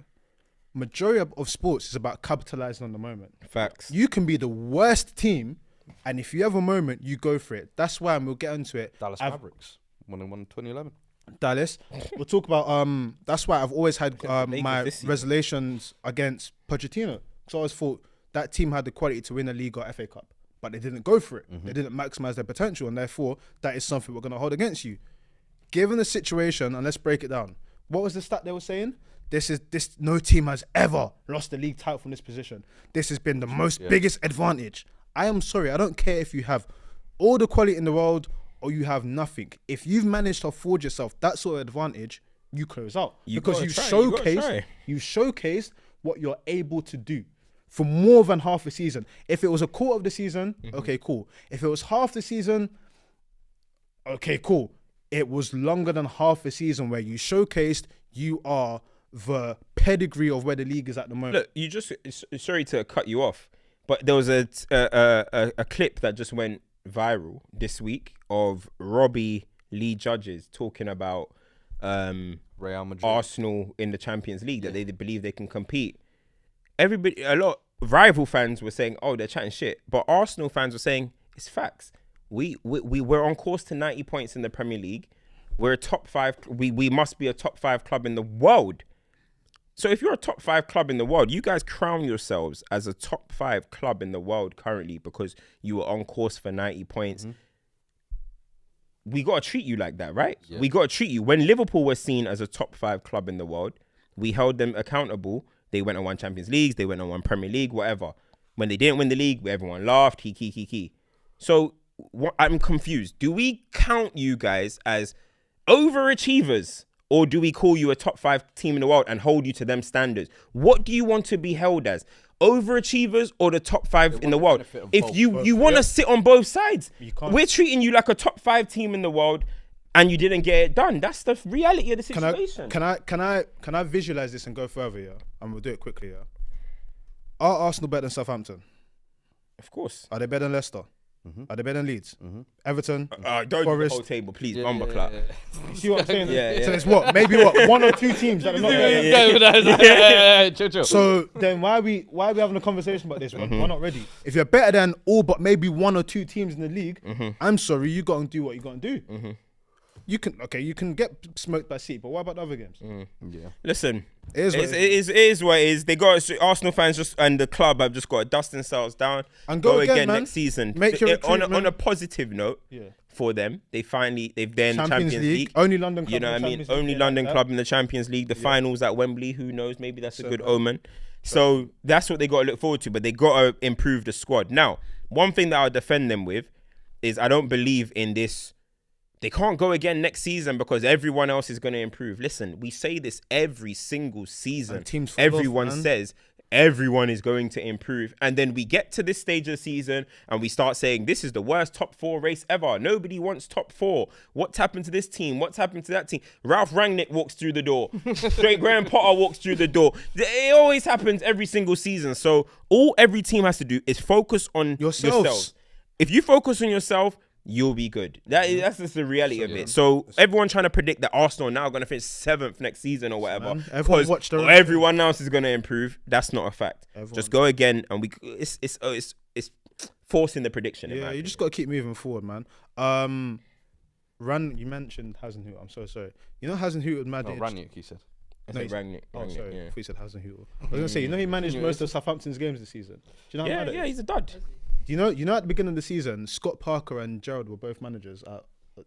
majority of sports is about capitalizing on the moment. Facts. You can be the worst team, and if you have a moment, you go for it. That's why, and we'll get into it. Dallas Mavericks. Won in 2011. Dallas. We'll talk about, that's why I've always had Lakers my this season. resolutions against Pochettino. Because I always thought that team had the quality to win a league or FA Cup, but they didn't go for it. They didn't maximize their potential, and therefore, that is something we're going to hold against you. Given the situation, and let's break it down. What was the stat they were saying? No team has ever lost the league title from this position. This has been the biggest advantage. I am sorry, I don't care if you have all the quality in the world or you have nothing. If you've managed to afford yourself that sort of advantage, you close out. Because you showcased what you're able to do for more than half a season. If it was a quarter of the season, okay, cool. If it was half the season, okay, cool. It was longer than half a season where you showcased you are the pedigree of where the league is at the moment. Look, you just sorry to cut you off, but there was a clip that just went viral this week of Robbie Lee Judges talking about Real Madrid. Arsenal in the Champions League, that they believe they can compete. Everybody, a lot of rival fans were saying, "Oh, they're chatting shit," but Arsenal fans were saying it's facts. We're on course to 90 points in the Premier League. We're a top 5. We must be a top 5 club in the world. So if you're a top 5 club in the world, you guys crown yourselves as a top 5 club in the world currently because you were on course for 90 points. We got to treat you like that, right? Yeah. We got to treat you. When Liverpool was seen as a top 5 club in the world, we held them accountable. They went and won Champions Leagues. They went and won Premier League, whatever. When they didn't win the league, everyone laughed. He. So I'm confused. Do we count you guys as overachievers, or do we call you a top 5 team in the world and hold you to them standards? What do you want to be held as? Overachievers or the top 5 in the world? If you want to sit on both sides, we're treating you like a top 5 team in the world and you didn't get it done. That's the reality of the situation. Can I visualize this and go further, yeah? And we'll do it quickly, yeah? Are Arsenal better than Southampton? Of course. Are they better than Leicester? Are they better than Leeds? Everton? Don't do the Forest? whole table, please. Bumper clap. You see what I'm saying? Yeah. So it's what? Maybe what? 1 or 2 teams that are not better. Chill. So then why are we having a conversation about this one? We're not ready. If you're better than all but maybe 1 or 2 teams in the league, I'm sorry, you got to do what you got to do. You can get smoked by City, but what about the other games? Yeah. Listen, It it is what it is. They got Arsenal fans and the club have just got to dust themselves down And go again, man. next season. Make your on a positive note. Yeah. For them, they've then Champions League. Only London club. You know what I mean? Champions League, Only yeah, London like club that. in the Champions League. The finals at Wembley. Who knows? Maybe that's a good bad. omen. So that's what they got to look forward to. But they got to improve the squad. Now, one thing that I'll defend them with is I don't believe in this. They can't go again next season because everyone else is going to improve. Listen, we say this every single season. And teams fall off, Everyone man. says everyone is going to improve. And then we get to this stage of the season and we start saying, this is the worst top 4 race ever. Nobody wants top 4. What's happened to this team? What's happened to that team? Ralph Rangnick walks through the door. Straight Graham Potter walks through the door. It always happens every single season. So all every team has to do is focus on yourselves. If you focus on yourself, you'll be good. That's just the reality of it. So everyone trying to predict that Arsenal are now going to finish 7th next season or whatever, because everyone else is going to improve. That's not a fact. Just go again, and it's forcing the prediction. Yeah, you just got to keep moving forward, man. You mentioned Hasenhüttl. I'm so sorry. You know Hasenhüttl managed. Rangnick, he said. Rangnick. Oh, sorry. Yeah. I thought you said Hasenhüttl. I was gonna say, you know, he managed most of Southampton's games this season. Do you know how mad it is? He's a dud. You know, at the beginning of the season, Scott Parker and Gerrard were both managers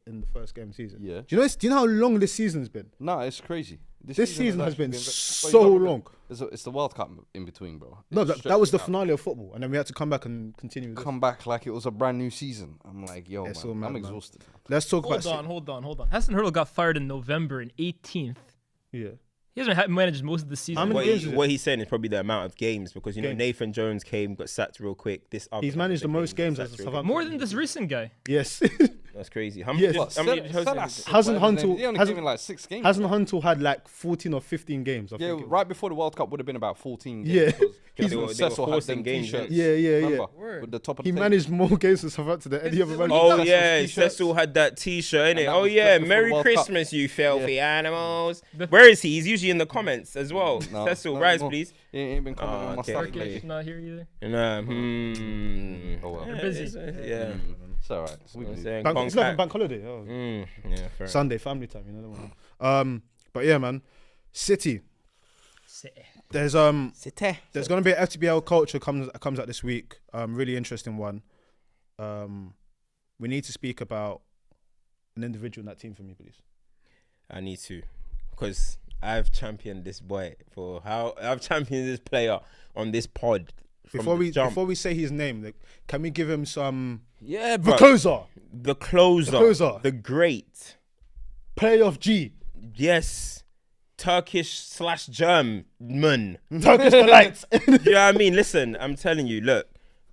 in the first game of the season. Yeah. Do you know how long this season's been? No, it's crazy. This season has been so long. It's the World Cup in between, bro. No, that was the finale of football, and then we had to come back and continue with this. Come back like it was a brand new season. I'm like, yo, It's man, all mad, I'm man. exhausted. Let's talk about. Hold on. Hasenhüttl got fired in November in 18th. Yeah. He hasn't managed most of the season. How many games is it? What he's saying is probably the amount of games, because you know Games. Nathan Jones got sacked real quick. He's managed the most games as a Southampton. More than this recent guy. Yes. That's crazy. How Yes. many? He only came in like 6 games. Hasenhüttl had like 14 or 15 games. I Yeah, think right before the World Cup would have been about 14 games. Yeah. Because They were Cecil had forcing them games, t-shirts. Yeah. Remember? Word. With the top of He the managed more games for Southampton than any other manager. Oh Cecil's yeah, t-shirts. Cecil had that T-shirt, innit? And that Oh was yeah, just before Merry the World Cup. Christmas, you filthy animals. Where is he? He's usually in the comments as well. No, Cecil, no rise more. please. He ain't been commenting on my okay. stuff Turkish lately. not here either. And Oh well. They're busy. Yeah. It's alright. We I'm can saying It's not a bank holiday. Oh. yeah, fair. Sunday, family time, you know that one. But yeah, man. City. There's gonna be an FTBL culture comes out this week. Really interesting one. We need to speak about an individual in that team for me, please. I need to, because I've championed this boy I've championed this player on this pod. Before we say his name, like, can we give him some? Yeah, The bro. closer, The closer. The great. player of G, Yes. Turkish/German. Turkish delight. You know what I mean? Listen, I'm telling you, look.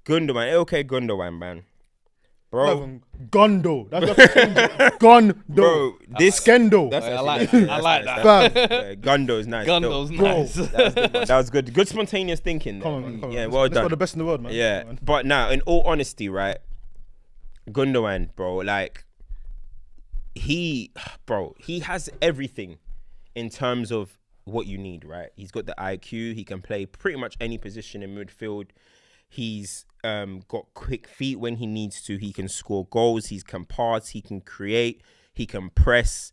Gundogan, okay, Gundogan, man. Bro. Gondo. That's Gondo. Bro, this Skendo. That's I like actually that. I like that. Fam. Yeah, Gundo is nice. Gundo's Dope. nice. That was good. Good spontaneous thinking. Come there. on. Yeah, Let's well go done. the best in the world, man. Yeah, Come on. but now, in all honesty, right, Gundogan, bro, like he has everything in terms of what you need, right? He's got the IQ. He can play pretty much any position in midfield. He's got quick feet when he needs to. He can score goals. He can pass. He can create. He can press.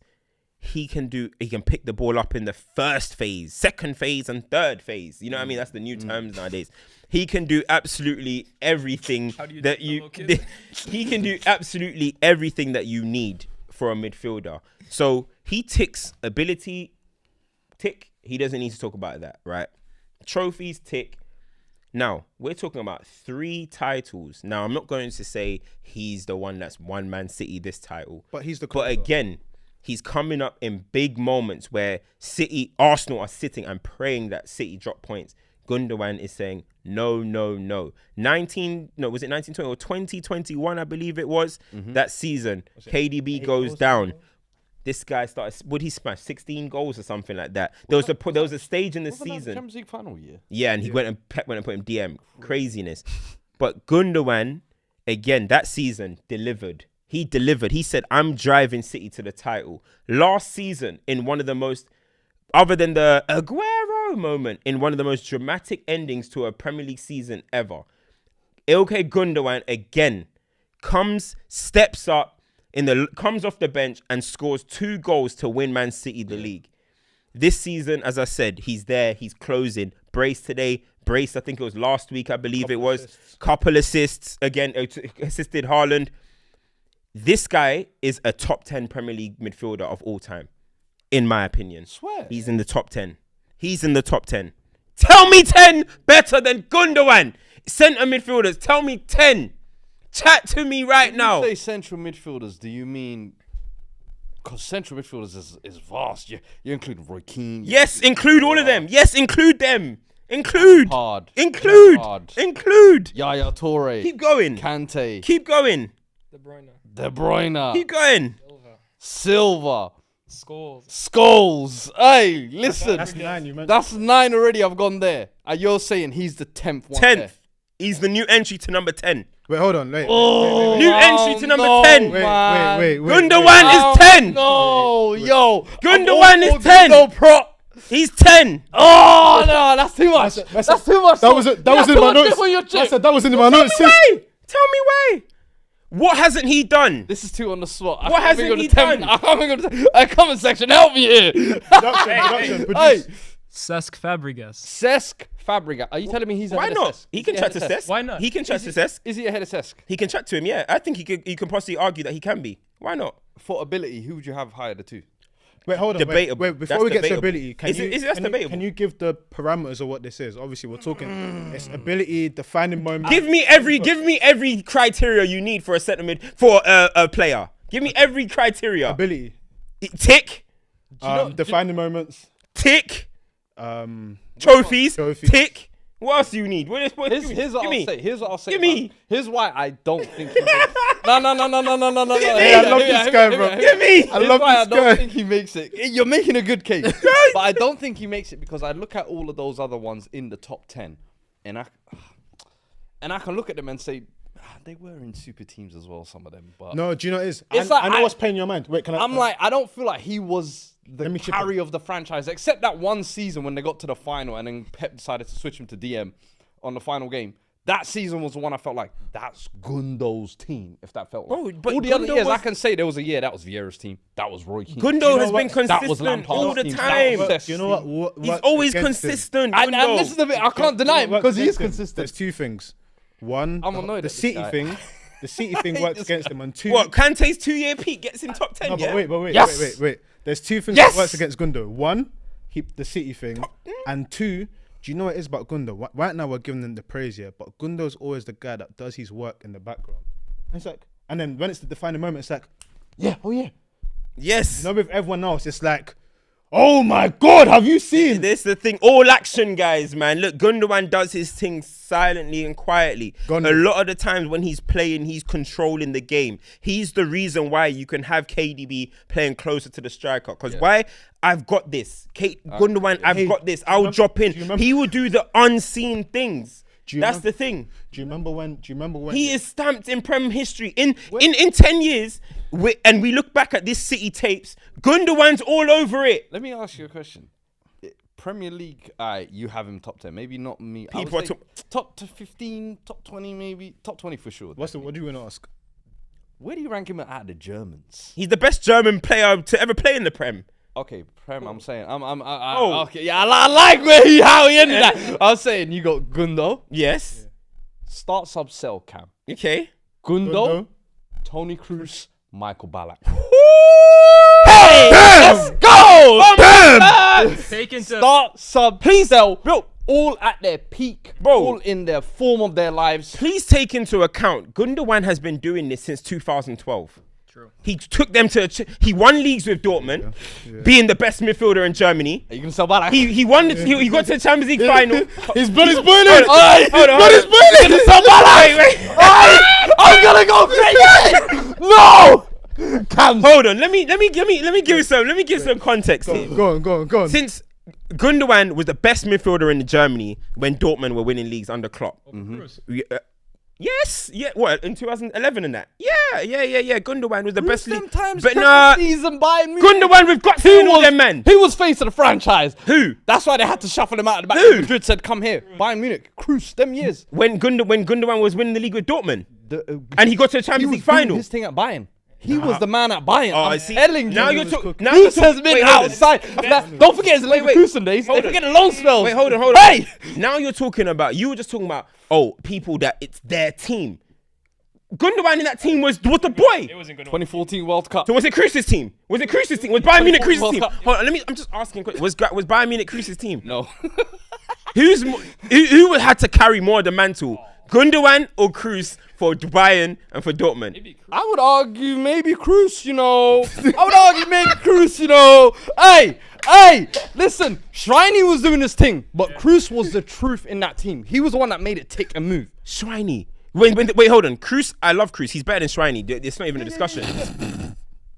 He can pick the ball up in the first phase, second phase, and third phase. You know what I mean? That's the new terms nowadays. He can do absolutely everything that you. He can do absolutely everything that you need for a midfielder. So he ticks ability. Tick. He doesn't need to talk about that, right? Trophies, tick. Now, we're talking about 3 titles. Now, I'm not going to say he's the one that's won Man City this title. But he's the But closer. again, he's coming up in big moments where Arsenal are sitting and praying that City drop points. Gundogan is saying, no. Was it 1920 or 2021, I believe it was, that season. KDB goes down. This guy would he smash 16 goals or something like that? There was a stage in the Wasn't that season. Champions League final year. Yeah, and Pep went and put him DM. Craziness. But Gundogan, again, that season delivered. He delivered. He said, I'm driving City to the title. Last season, in one of the most, other than the Aguero moment, in one of the most dramatic endings to a Premier League season ever, Ilkay Gundogan again steps up, comes off the bench and scores 2 goals to win Man City the league. This season, as I said, he's there. He's closing. Brace today. Brace, I think it was last week, I believe it was. Couple assists. Again, assisted Haaland. This guy is a top 10 Premier League midfielder of all time, in my opinion. Swear. He's in the top 10. Tell me 10 better than Gundogan. Centre midfielders, tell me 10. Chat to me right now. When you say central midfielders, do you mean... Because central midfielders is vast. You include Roy Keane. Yes, include all of them. Yes, include them. Include. Hard. Include. Hard. Include. Yaya Toure. Keep going. Kante. Keep going. De Bruyne. Keep going. Silva. Skulls. Scholes. Hey, listen. That's 9 you mentioned. That's 9 already. I've gone there. And you're saying he's the 10th one. 10th. He's the new entry to number 10. Wait, hold on. Wait. Oh, New entry to number no, 10. Wait. Gundogan is 10. No, yo. Gundogan is 10. No prop. He's 10. Oh no, that's too much. That's too much. That was in my notes. I said that was in my notes. Tell me why. What hasn't he done? This is too on the spot. What hasn't he done? I can't think of the comment section. Help me here. Production. Hey, Cesc Fabregas. Cesc Fabregas. Are you telling me he's Why ahead not? of Cesc? He can Is chat to ahead of Cesc. Why not? He can chat to Cesc. Is he ahead of Cesc? He can chat to him, yeah. I think he can possibly argue that he can be. Why not? For ability, who would you have higher the two? Wait, hold on. Debatable. Wait, before That's we get to debatable. ability, That's debatable. can you give the parameters of what this is? Obviously, we're talking it's ability, defining moment. Give me every criteria you need for a centre mid for a player. Give me every criteria. ability, Tick, defining moments, tick, trophies. tick. What else do you need? What Here's what I'll say. Here's what I'll say. Give me. Here's why I don't think he makes No. Hey, I love this guy, bro. Give me. I love I this don't guy. think he makes it. You're making a good case, but I don't think he makes it because I look at all of those other ones in the top 10, and I can look at them and say they were in super teams as well. Some of them, but No, do you know what it is? It's I like know what's playing your mind. Wait, can I? I'm like, I don't feel like he was the Let me chip carry of the franchise, except that one season when they got to the final and then Pep decided to switch him to DM on the final game. That season was the one I felt like that's Gundo's team. If that felt Bro, right. but All the other Gundo years, I was- can say there was a year that was Vieira's team. That was Roy Keane. Gundo has been That was consistent Lampard's all the team. time. That was Do you know what He's works always against him? consistent. And Gundo. this is the bit I can't deny it What because he works is against him? consistent. There's two things. One, I'm annoyed the at this City guy. thing. The City thing works against him. And two, What? Kante's 2-year peak gets him top 10. No, yeah? but wait. Yes! Wait. There's two things Yes! that works against Gundo. One, the City thing, and two, do you know what it is about Gundo? Right now we're giving him the praise here, but Gundo's always the guy that does his work in the background. And it's like, and then when it's the defining moment, it's like, yeah, oh yeah. Yes. You know, with everyone else, it's like, oh my God, have you seen? This is the thing. All action, guys, man. Look, Gundogan does his thing silently and quietly. Gundo. A lot of the times when he's playing, he's controlling the game. He's the reason why you can have KDB playing closer to the striker. Because why? I've got this. Gundogan, I've got this. I'll drop in. He will do the unseen things. That's the thing. Do you remember when? He is stamped in Prem history. In 10 years, and we look back at this City tapes, Gundogan's all over it. Let me ask you a question. Premier League, you have him top 10. Maybe not me. I would People are say top to 15, top 20 maybe. Top 20 for sure. What do you want to ask? Where do you rank him at the Germans? He's the best German player to ever play in the Prem. Okay, Prem, I'm saying. Okay, yeah, I like how he ended that. I was saying you got Gundo. Yes. Start sub sell cam. Okay. Gundo, Tony Kroos, Michael Ballack. Hey, let's go! Take into Start sub sell. Bro, all at their peak. Bro. All in their form of their lives. Please take into account, Gundogan has been doing this since 2012. True. He took them to, he won leagues with Dortmund, being the best midfielder in Germany. Are you going to sell Ballack? He won, he got to the Champions League final. His blood is boiling. Hold on. Blood is boiling. Wait. I'm gonna go crazy! No! Cams. Hold on. Let me give some context here. Go on. Since Gundogan was the best midfielder in Germany when Dortmund were winning leagues under Klopp. Yes, yeah. What, in 2011 and that? Yeah. Gundogan was the best league. But nah, Season Bayern Munich. Gundogan, we've got to all them, man. He was face of the franchise. Who? That's why they had to shuffle him out of the back. Who? Madrid said, "Come here, Bayern Munich, Kroos, them years." When Gundogan was winning the league with Dortmund, and he got to the He Champions was League final. doing his thing at Bayern. He was the man at Bayern. Oh, I I'm see. telling you. Now you're talking. Kroos has been outside. Don't forget his Leverkusen days. Hold Don't on. forget the loan spells. Wait, hold on. Hey! Now you're talking about. You were just talking about. Oh, people that it's their team. Gundogan in that team was the boy. It wasn't good. 2014 World Cup. So was it Kroos's team? Was Bayern Munich Kroos's World team? Cup. Hold on, I'm just asking. Was Bayern Munich Kroos's team? No. Who had to carry more of the mantle? Gundogan or Kroos for Bayern and for Dortmund? I would argue maybe Kroos, you know. Hey, Hey, listen, Shriney was doing this thing, but Cruz was the truth in that team. He was the one that made it tick and move. Shriney. Wait, hold on. Cruz, I love Cruz. He's better than Shriney. It's not even a discussion.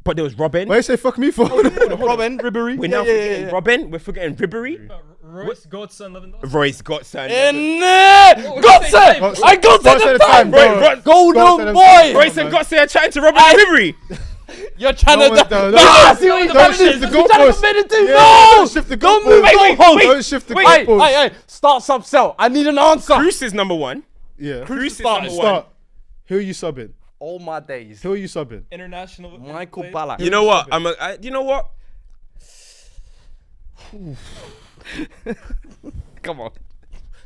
But there was Robin. Why you say fuck me for? Robin, Ribery. We're now forgetting Robin. We're forgetting Ribery. Royce Godson, Lewandowski. Royce Godson. Gotze! I got the time, bro. Golden boy. Royce and Godson are chatting to Robin and Ribery. You're trying to. See what Don't shift the goalpost. Don't shift the goalpost. Wait. Don't shift the goalpost. Hey, start sub sell. I need an answer. Cruz is number one. Yeah. Cruz is number one. Start. Who are you subbing? All my days. Who are you subbing? International. Michael play. Ballack. You know what? You know what? Come on.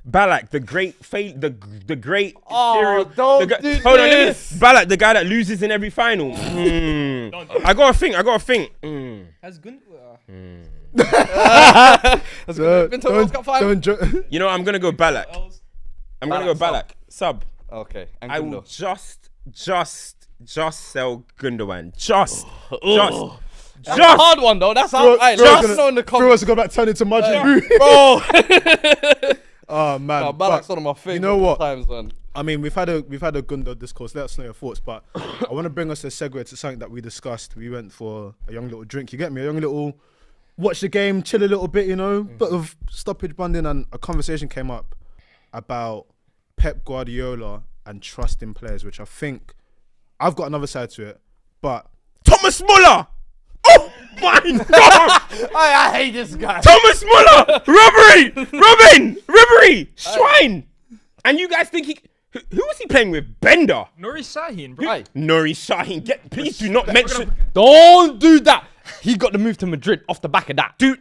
Ballack, the great the great. Oh, serial- don't the do hold on, this. Ballack, the guy that loses in every final. I gotta think. Has Gund. Been to a World Cup final? You know, I'm gonna go Ballack. I'm gonna go Ballack, Ballack. Sub. Okay. And I will Gundo. just sell Gundogan. Just. That's a hard one though. That's hard. Right, let us know in the Throw comments. us to go back turn into Majin Buu. Bro. Oh man. Nah, But Ballack's one of my favorite know what? times, man. I mean, we've had a Gundo discourse. Let us know your thoughts. But I want to bring us a segue to something that we discussed. We went for a young little drink. You get me? A young little watch the game, chill a little bit. You know, bit of stoppage bonding, and a conversation came up about Pep Guardiola and trusting players, which I think I've got another side to it. But Thomas Muller. Oh my God! I hate this guy. Thomas Muller, Ribery, Swine. And you guys think who was he playing with? Bender. Nuri Sahin, bro. Hey, Nuri Sahin. Please do not mention. don't do that. He got the move to Madrid off the back of that. Do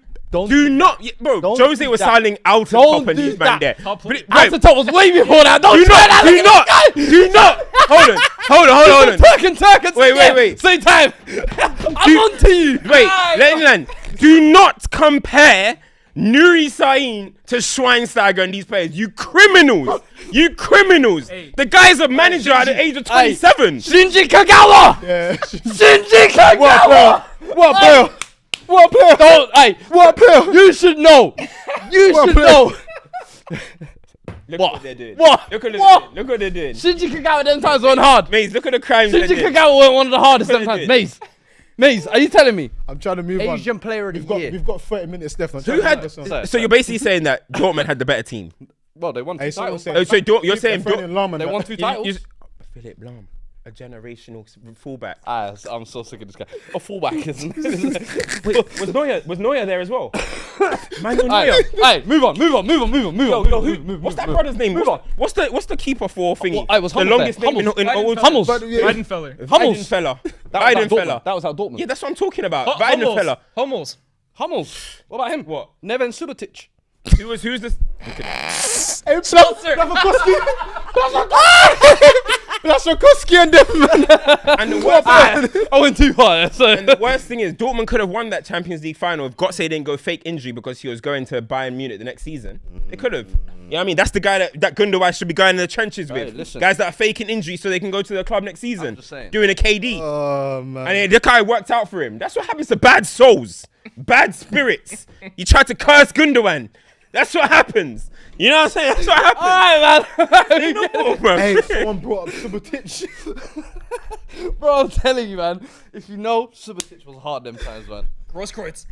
not, bro. Don't Jose do was that. signing out Don't top and do these man that. there. Top But it- After wait, top was way before that. Don't do try that. not. Hold on. Turk and Wait. Same time. I'm on to you. Wait, Lennon. Do not compare Nuri Sahin to Schweinsteiger and these players. You criminals. Hey. The guy's a manager at the age of 27. Shinji Kagawa. yeah, Shinji Kagawa. what player? What player? Don't. Hey, What player? you should know. You What should player? know. Look What? what they're doing. What? Look What? what they're doing. Shinji Kagawa them times went hard. Maze, look at the crimes they Shinji did. Kagawa went one of the hardest Look at them times. it. Maze, are you telling me? I'm trying to move Asian on. player of the year. We've got 30 minutes left. Who had? So you're basically saying that Dortmund had the better team. Well, they won two Hey, someone titles. said- Oh, so you're saying Dortmund? They won two titles. Philip Lahm, a generational fullback. I'm so sick of this guy. A fullback, isn't it? Wait, was Neuer there as well? Manuel Neuer. Hey, move on. Yo, what's that brother's name? What's the keeper for thingy? I was the Hummels longest there. name in old Hummels. Weidenfeller. Weidenfeller. That was at Dortmund. Yeah, that's what I'm talking about. Hummels. Weidenfeller. Hummels. Hummels. What about him? What? Neven Subotic. Who's this? Blaszczykowski and them, man. And the worst I went too far. And the worst thing is, Dortmund could have won that Champions League final if Götze didn't go fake injury because he was going to Bayern Munich the next season. They could have. You know what I mean? That's the guy that Gundogan should be going in the trenches with. listen. Guys that are faking injury so they can go to the club next season. just saying. Doing a KD. Oh man. And the guy worked out for him. That's what happens to bad souls. Bad spirits. You try to curse Gundogan. That's what happens. You know what I'm saying? That's what happens. Alright, man. You know, bro. Hey, someone brought up Subotic. Bro, I'm telling you, man. If you know, Subotic was hard them times, man. Grosskreutz.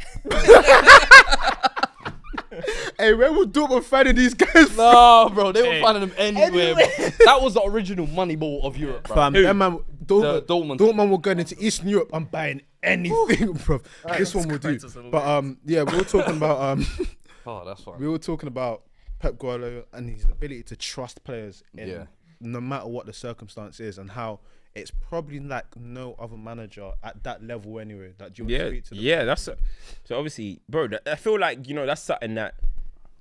Hey, where would Dortmund finding these guys? No, bro, they were Hey. finding them anywhere. Bro. That was the original money ball of Europe, bro. Fam, that man, Dortmund. Dortmund were going into Eastern Europe and buying anything, bro. This one will do. Christ, that's a little But yeah, we were talking about Oh, that's fine. we were talking about Pep Guardiola and his ability to trust players in Yeah. no matter what the circumstance is, and how it's probably like no other manager at that level anyway. That you want to speak to them. That's so obviously, bro. I feel like that's something that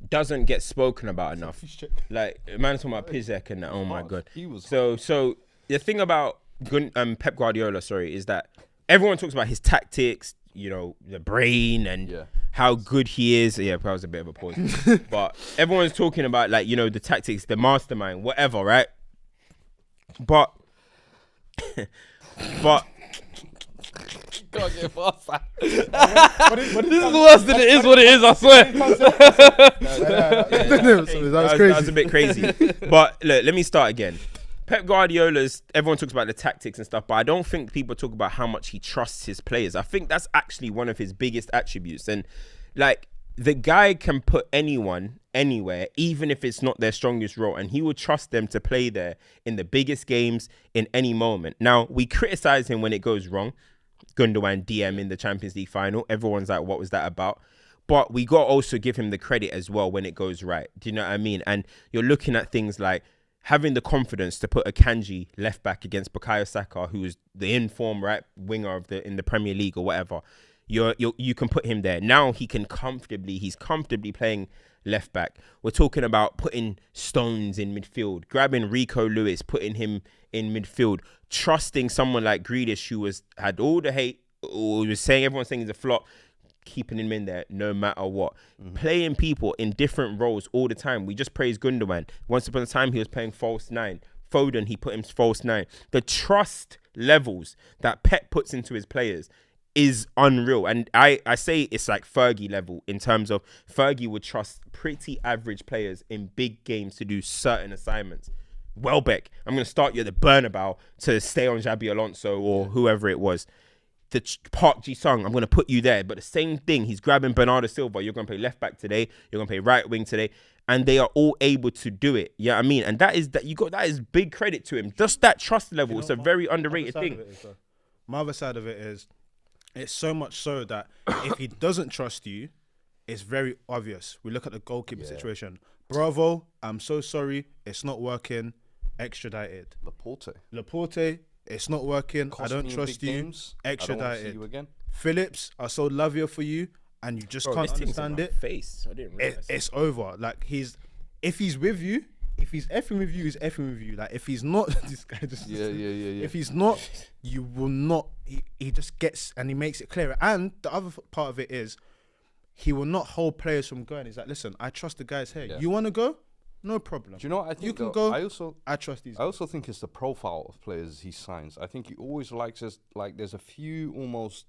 doesn't get spoken about enough. Like man talking about Pizek and that. Oh my god. He was So the thing about Pep Guardiola, is that everyone talks about his tactics, the brain and how good he is. Yeah, that was a bit of a pause. But everyone's talking about the tactics, the mastermind, whatever, right? But can't get past that. What This is worse than it is what it is, I swear. That was a bit crazy. But look, let me start again. Pep Guardiola's, everyone talks about the tactics and stuff, but I don't think people talk about how much he trusts his players. I think that's actually one of his biggest attributes. And like, the guy can put anyone anywhere, even if it's not their strongest role, and he will trust them to play there in the biggest games in any moment. Now, we criticize him when it goes wrong. Gundogan DM in the Champions League final. Everyone's like, what was that about? But we got to also give him the credit as well when it goes right. Do you know what I mean? And you're looking at things like having the confidence to put a Kanji left back against Bukayo Saka, who is the in-form right winger of in the Premier League or whatever. You can put him there. Now he's comfortably playing left back. We're talking about putting Stones in midfield, grabbing Rico Lewis, putting him in midfield, trusting someone like Grealish, who had all the hate, or was saying everyone's saying he's a flop, keeping him in there no matter what. Playing people in different roles all the time. We just praised Gundogan. Once upon a time, he was playing false 9. Foden, he put him false 9. The trust levels that Pep puts into his players is unreal. And I say it's like Fergie level in terms of Fergie would trust pretty average players in big games to do certain assignments. Welbeck, I'm going to start you at the Bernabeu to stay on Xabi Alonso or whoever it was. The Park Ji-sung, I'm going to put you there. But the same thing, he's grabbing Bernardo Silva. You're going to play left back today. You're going to play right wing today. And they are all able to do it. You know what I mean? And that is big credit to him. Just that trust level. It's a very underrated thing. My other side of it is, it's so much so that if he doesn't trust you, it's very obvious. We look at the goalkeeper situation. Bravo, I'm so sorry. It's not working. Extradited. Laporte, it's not working. I don't trust you. Games. Extradited. You again. Phillips, I so love you for you, and you just can't understand it. Face. I didn't realize it's over. Like, if he's with you, if he's effing with you, he's effing with you. Like, if he's not, this guy just if he's not, you will not. He just gets, and he makes it clearer. And the other part of it is, he will not hold players from going. He's like, listen, I trust the guys here. You want to go? No problem. Do you know what I think? You can though, go. I trust these guys. I also think it's the profile of players he signs. I think he always likes us. Like, there's a few almost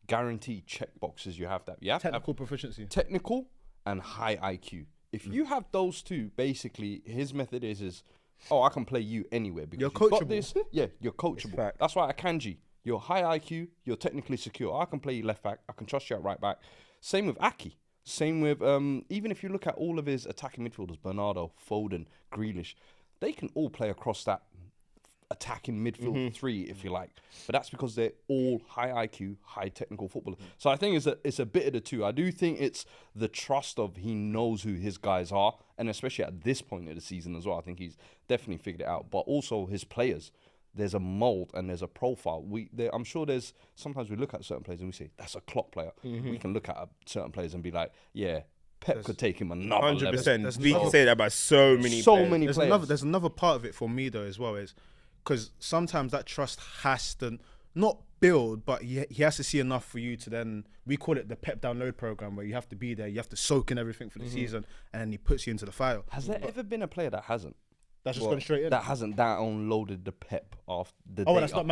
guaranteed check boxes you have that. You have technical proficiency, technical and high IQ. If you have those two, basically his method is I can play you anywhere because you're you've got coachable. this. Yeah, you're coachable. That's why Akanji, you're high IQ, you're technically secure. I can play you left back. I can trust you at right back. Same with Aki. Same with even if you look at all of his attacking midfielders, Bernardo, Foden, Grealish, they can all play across that attacking midfield three, if you like. But that's because they're all high IQ, high technical footballers. So I think it's a bit of the two. I do think it's the trust of he knows who his guys are, and especially at this point of the season as well. I think he's definitely figured it out. But also his players. There's a mold and there's a profile. I'm sure there's sometimes we look at certain players and we say that's a Klopp player. We can look at certain players and be like, yeah, Pep could take him another 100%. We can say that about so many players. There's another part of it for me though as well, is because sometimes that trust has to not build, but he has to see enough for you to then, we call it the Pep download program, where you have to be there, you have to soak in everything for the season, and then he puts you into the file. Has there ever been a player that hasn't? That's just gone straight in. That hasn't downloaded the Pep off the data. That's not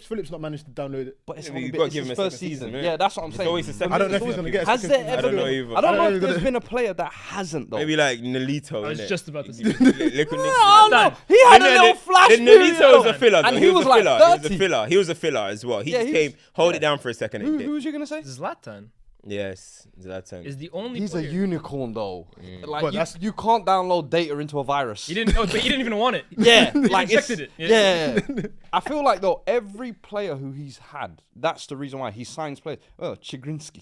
Phillips not managed to download it. But it's his first season. Yeah, that's what I'm saying. I don't know if he's gonna get. Has there ever been? I don't know if there's been a player that hasn't though. Maybe like Nolito. I was just about to say. No. He had a little flash period. Nolito was a filler, and he was like 30. He was a filler as well. He just came, hold it down for a second. Who was you gonna say? Zlatan. Yes, Zlatan is the only. He's player. a unicorn though. Like you can't download data into a virus. He didn't. But he didn't even want it. Yeah, he like rejected it. Yeah. I feel like though every player who he's had, that's the reason why he signs players. Oh, Chigrinsky.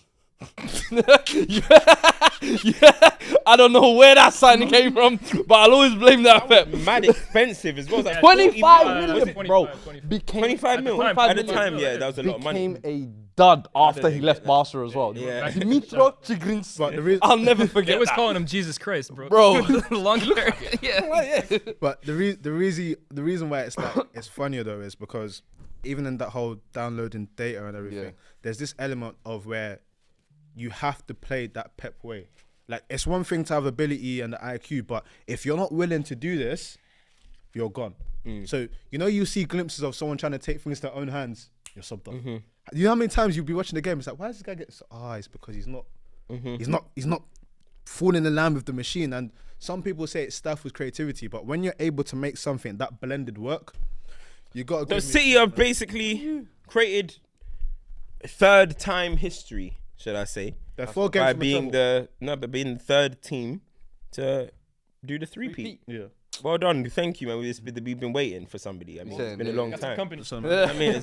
I don't know where that signing came from, but I'll always blame that Pep. Mad expensive as well. Like 25 million, bro. 25 mil at the time. Yeah, that was a lot of money. Became a dud after he left Barca as well. Yeah. Dimitro Chigrinsky. I'll never forget. They was that. calling him Jesus Christ, bro. Long hair. Yeah. But the reason why it's funnier though is because even in that whole downloading data and everything, there's this element of where you have to play that Pep way. Like, it's one thing to have ability and the IQ, but if you're not willing to do this, you're gone. So, you see glimpses of someone trying to take things to their own hands. you're subbed off. You know how many times you'll be watching the game? It's like, why does this guy get? It's because he's not falling in line with the machine. And some people say it's stuff with creativity, but when you're able to make something that blended work, you got to. So City have basically created third time history, should I say? They're 4 games by from being the being the third team to do the three-peat. yeah. Well done, thank you, man. We've been waiting for somebody. I mean, it's been a long time. Company. So, I man, mean, it's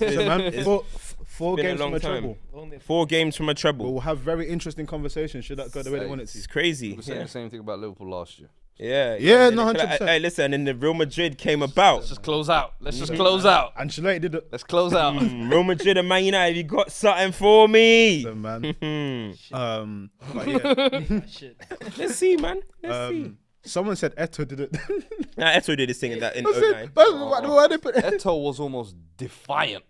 been, four been a games long from a time. treble. 4 games from a treble. We'll have very interesting conversations. Should that go the way they want it It's to? crazy. We were saying the same thing about Liverpool last year. Yeah, no, 100%. Hey, listen, and then the Real Madrid came about. Let's just close out. Let's just close out. Ancelotti did it. Let's close out. Real Madrid and Man United, you got something for me. So, man. But yeah. Shit. Let's see, man. Let's see. Someone said Eto did it. Nah, Eto did this thing in I 09. said, why they put Eto was almost defiant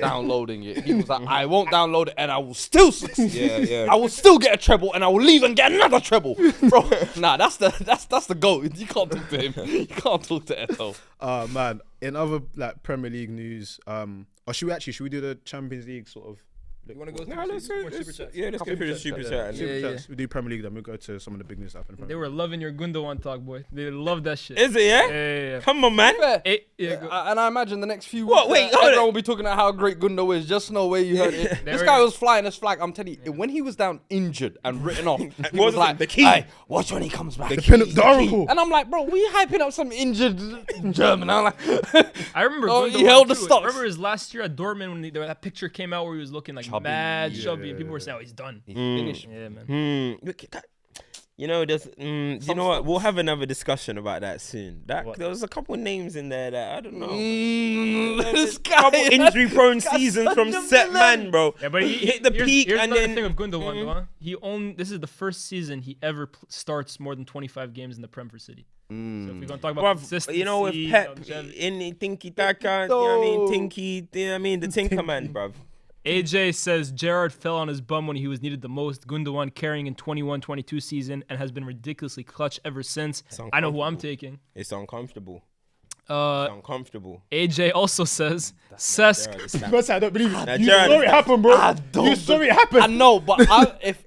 downloading it. He was like, I won't download it and I will still succeed. Yeah. I will still get a treble and I will leave and get another treble. Bro, nah, that's the goat. You can't talk to him. You can't talk to Eto. man. In other like Premier League news, or should we do the Champions League sort of? You want to go Nah, let's go. super chat? Let's go through the super chat. Super Yeah. chats. We do Premier League, then we'll go to some of the big news happening. They were loving your Gundogan talk, boy. They love that shit. Is it, yeah? Yeah. Come on, man. And I imagine the next few weeks, What? Wait, hold everyone it. will be talking about how great Gundo is. Just know where you heard it. This were- guy was flying his flag. I'm telling you, when he was down injured and written off, he was wasn't like, the key. "Hey, watch when he comes back." The Oracle. And I'm like, bro, we hyping up some injured German. I'm like, I remember Oh, Gundogan he held the too. stocks. I remember his last year at Dortmund when that picture came out where he was looking like mad chubby. And people were saying, "Oh, he's done." he finished. Yeah, man. Look at that. You know, there's. You know what? We'll have another discussion about that soon. There was a couple names in there that I don't know. This guy, Couple injury-prone seasons from set man, bro. Yeah, but he hit the peak here's and another then. thing with Gundogan, though, huh? This is the first season he ever starts more than 25 games in the Prem for City. So if we're gonna talk about Bruv, consistency, you know, with Pep longevity. in Tinky Taka, you know what I mean? Tinky, you know what I mean? The Tinker man, bruv. AJ says Gerrard fell on his bum when he was needed the most. Gundogan carrying in 21-22 season and has been ridiculously clutch ever since. I know who I'm taking. It's uncomfortable. Uh, Uncomfortable. AJ also says Cesc. Because I don't believe it. You Gerrard saw it is happen, bro. I don't You saw it happen. I know, but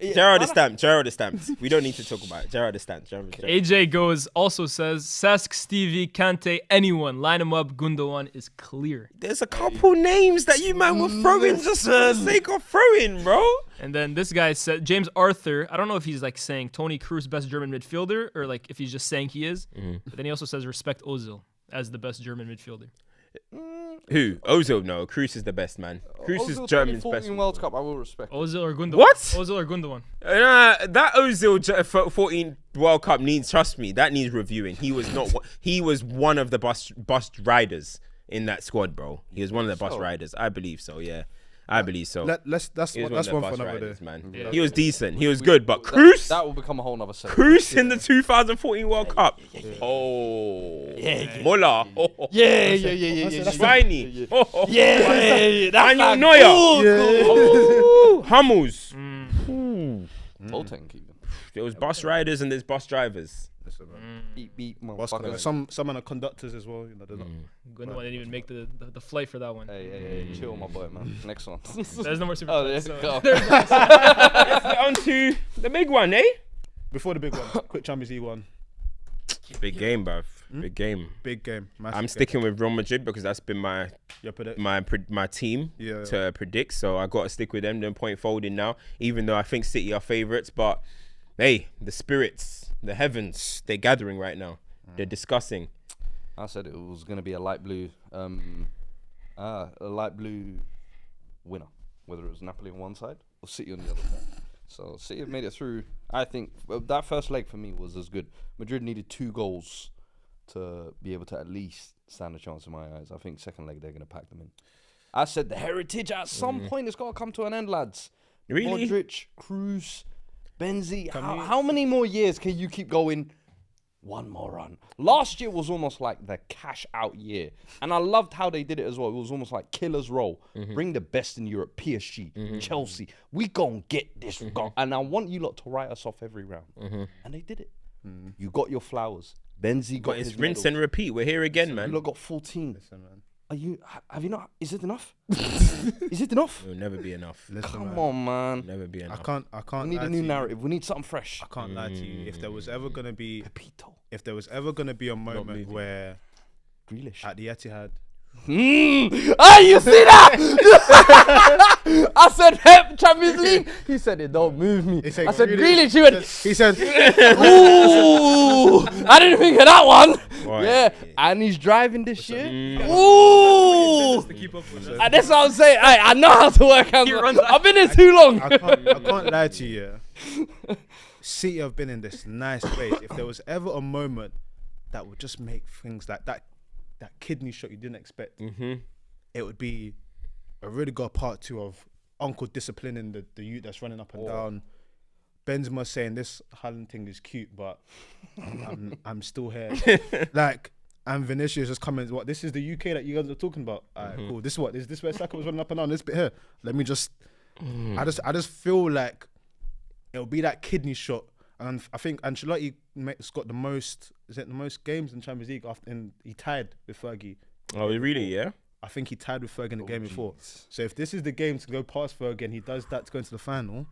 Gerrard is stamped. Gerrard is stamped. We don't need to talk about it. Gerrard is stamped. AJ also says Cesc, Stevie, Kante, anyone. Line him up. Gundogan is clear. There's a couple names that you man were throwing just for the sake of throwing, bro. And then this guy said James Arthur. I don't know if he's like saying Toni Kroos best German midfielder or like if he's just saying he is. But then he also says respect Ozil as the best German midfielder. Who? Ozil? No, Kroos is the best man. Kroos is German's best. World Cup, I will respect. Ozil or Gundogan? What? Ozil or Gundogan? That Ozil 14 World Cup needs. Trust me, that needs reviewing. He was not. He was one of the bus riders in that squad, bro. He was one of the bus riders. I believe so. Yeah. I believe so. That's He was one of the for bus another riders, day. man. Yeah. He was decent. He was good, but Kroos. That will become a whole nother set. Kroos in the 2014 World Cup. Oh, Muller. Yeah. Swiney. Yeah. Daniel Neuer. Hummels. Boateng even. There was bus riders and there's bus drivers. Listen, man. Beat, Bus motherfucker. conductors. Some are conductors as well. You know, they're not. Gundogan didn't even make the flight for that one. Hey, chill, my boy, man. Next one. There's no more super. Oh, there chats, you so- go. Let's get on to the big one, eh? Before the big one, quick Champions League one. Big game, bruv. Big game. Big game. Massive I'm game. sticking with Real Madrid because that's been my team Yeah. to predict. So I got to stick with them. They're point folding now, even though I think City are favourites. But hey, the spirits, the heavens, they're gathering right now. They're discussing. I said it was going to be a light blue winner, whether it was Napoli on one side or City on the other side. So City have made it through. I think that first leg for me was as good. Madrid needed 2 goals to be able to at least stand a chance in my eyes. I think second leg they're going to pack them in. I said the heritage at some point it's got to come to an end, lads. Really? Modric, Kroos, Benzi. How many more years can you keep going? One more run. Last year was almost like the cash out year. And I loved how they did it as well. It was almost like killer's role. Bring the best in Europe. PSG, Chelsea. We gon' get this. And I want you lot to write us off every round. And they did it. You got your flowers. Benzi got But it's his rinse medals. and repeat. We're here again, man. You lot got 14. Listen, man. Have you not? Is it enough? Is it enough? It'll never be enough. Listen, Come man, on, man. Never be I enough. can't. We need lie a new to you. narrative. We need something fresh. I can't lie to you. If there was ever gonna be, Pepito. if there was ever gonna be a moment moving. where Grealish. at the Etihad, Hey, you see that? I said Pep Champions League. He said it don't move me. He said I said Grealish. Grealish. He went. he said, Ooh, I didn't think of that one. Right. Yeah, and he's driving this shit. Mm. Ooh, to keep up with that. and that's what I'm saying. I know how to work out. He runs- I've been here too long. I can't lie to you. Yeah. City have been in this nice place. If there was ever a moment that would just make things like that kidney shot you didn't expect, it would be a really good part 2 of Uncle disciplining the youth that's running up and down. Benzema saying this Haaland thing is cute, but I'm still here. Like, and Vinicius just coming. What, this is the UK that you guys are talking about? Alright, cool. This is what? Is this where Saka was running up and down? This bit here. Let me just. I just feel like it'll be that kidney shot, and I think Ancelotti has got the most. Is it the most games in Champions League? And he tied with Fergie. Oh, really? Yeah. I think he tied with Fergie in the game before. So if this is the game to go past Fergie and he does that to go into the final,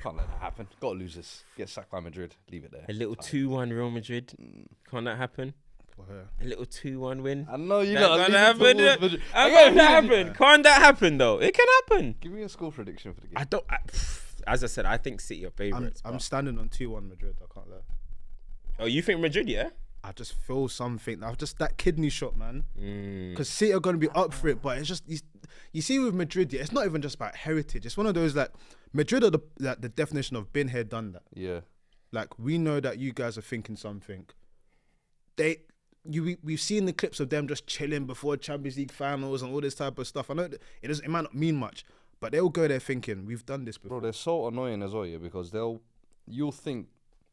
Can't let that happen. Got to lose this. Get sacked by Madrid. Leave it there. A little 2-1 Real Madrid. Can't that happen? A little 2-1 win. I know you That got can't to happen. lean towards Madrid. Can't that happen? Can't that happen though? It can happen. Give me a score prediction for the game. I don't. As I said, I think City are favourites. I'm standing on 2-1 Madrid. I can't lie. Oh, you think Madrid? Yeah. I just feel something. I've just that kidney shot, man. Mm. Because City are going to be up for it, but it's just you see with Madrid, yeah, it's not even just about heritage. It's one of those like Madrid are the definition of been here, done that. Yeah. Like, we know that you guys are thinking something. We've seen the clips of them just chilling before Champions League finals and all this type of stuff. I know it might not mean much, but they'll go there thinking we've done this before. Bro, they're so annoying as well, yeah, because you'll think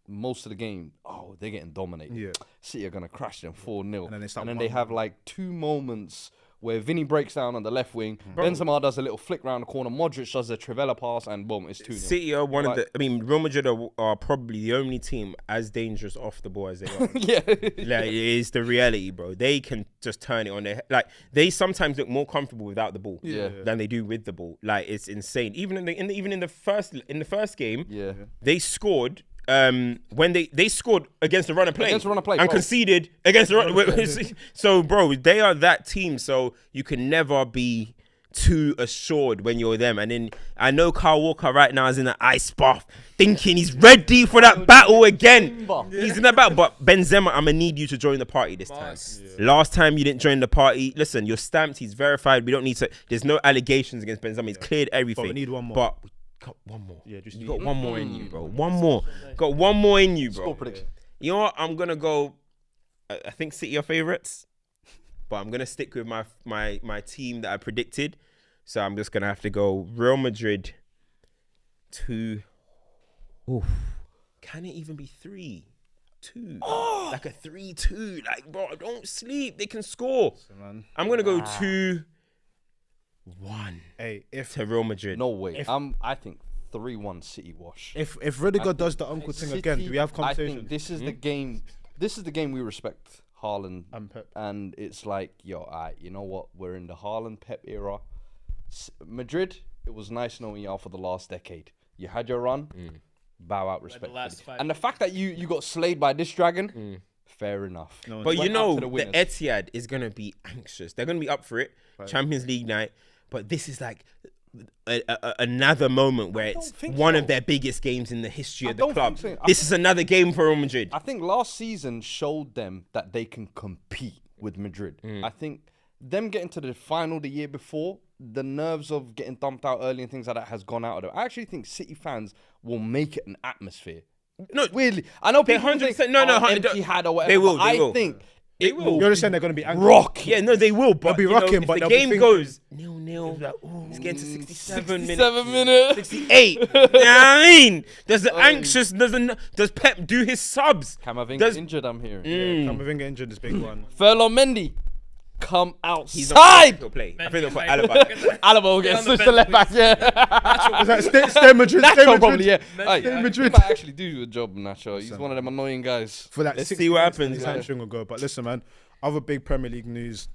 most of the game, oh, they're getting dominated. Yeah. City are gonna crash them 4-0, And then they start and then they one- have like 2 moments where Vinny breaks down on the left wing, Benzema does a little flick round the corner, Modric does a Trivela pass, and boom, it's 2-0. City are one of the. I mean, Real Madrid are probably the only team as dangerous off the ball as they are. Yeah. Like, it is the reality, bro. They can just turn it on their. Like, they sometimes look more comfortable without the ball than they do with the ball. Like, it's insane. Even in the first game, Yeah. they scored. When they scored against the run and play, Against the run and play, and bro. conceded against the run. So, bro, they are that team. So you can never be too assured when you're them. And then I know Kyle Walker right now is in an ice bath, thinking he's ready for that battle again. He's in that battle, but Benzema, I'm gonna need you to join the party this time. Last time you didn't join the party. Listen, you're stamped. He's verified. We don't need to. There's no allegations against Benzema. He's cleared everything. But we need one more. But got one more. Yeah, just you got one more in you, bro. One more. Got one more in you, bro. Score prediction. You know what? I'm gonna go. I think City are favourites, but I'm gonna stick with my team that I predicted. So I'm just gonna have to go Real Madrid. 2. Oof. Can it even be 3-2? Like a 3-2. Like, bro, don't sleep. They can score. man. I'm gonna go 2-1 Hey, if to Real Madrid. No way. I think 3-1 City wash. if Rudiger does the uncle thing again, do we have I conversation? think this is the game. This is the game we respect Haaland, And Pep. and it's like, yo, you know what? We're in the Haaland Pep era. Madrid, it was nice knowing y'all for the last decade. You had your run, bow out respect. last 5 And the fact that you got slayed by this dragon, fair enough. No, But you Went know, up to the the winners. Etihad is going to be anxious. They're going to be up for it. Champions League night. But this is like another moment where it's think one so. of their biggest games in the history I of the don't club. think so. I This is another game for Real Madrid. I think last season showed them that they can compete with Madrid. I think them getting to the final the year before, the nerves of getting dumped out early and things like that has gone out of them. I actually think City fans will make it an atmosphere. No, Weirdly, I know They people 100% think, no, empty had or whatever. they will, but they I will. think They it will. You're just saying they're going to be angry. rock. Yeah, no, they will. But be you know, rocking, if but the they'll be game thinking- goes 0-0, it's getting to 67 minutes. 7 minutes. 68. You know what I mean? There's the anxious. Does Pep do his subs? Camavinga Does- injured, I'm hearing. Camavinga injured is big one. Ferland Mendy, come He's outside. He'll play. I think they'll put Alaba. Alaba will get switched to left back, yeah. Is that stay Madrid? Stay Nacho Madrid. probably, yeah. Hey, Stay he Madrid. might actually do a job, Nacho. He's one of them annoying guys. For that Let's 60 see what minutes, happens. his hamstring will go. But listen, man, other big Premier League news.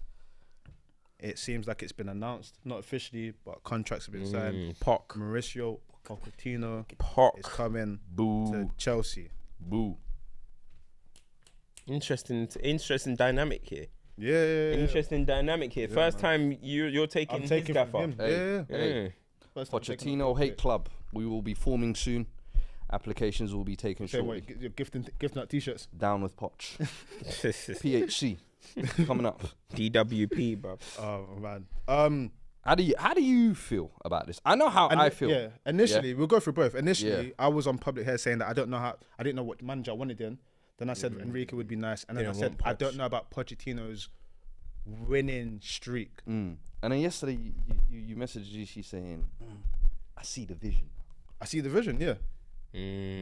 it seems like it's been announced, not officially, but contracts have been signed. Poch. Mauricio Pochettino Poch. is coming Boo. to Chelsea. Boo. Interesting dynamic here. Yeah. Interesting dynamic here. First time you're taking I'm his taking from gaffer. him. Hey, Yeah. hey. First time taking Pochettino him. Hate Club. We will be forming soon. Applications will be taken Say shortly. what, you're gifting out t-shirts. Down with Poch. PHC coming up. DWP, bro. Oh man. How do you feel about this? I know how I feel. Yeah. Initially, we'll go through both. Initially, Yeah. I was on public here saying that I didn't know what manager I wanted in. Then I said Enrique would be nice, and then I Didn't said want I Poch. don't know about Pochettino's winning streak. And then yesterday you messaged GC saying, I see the vision. I see the vision. Yeah.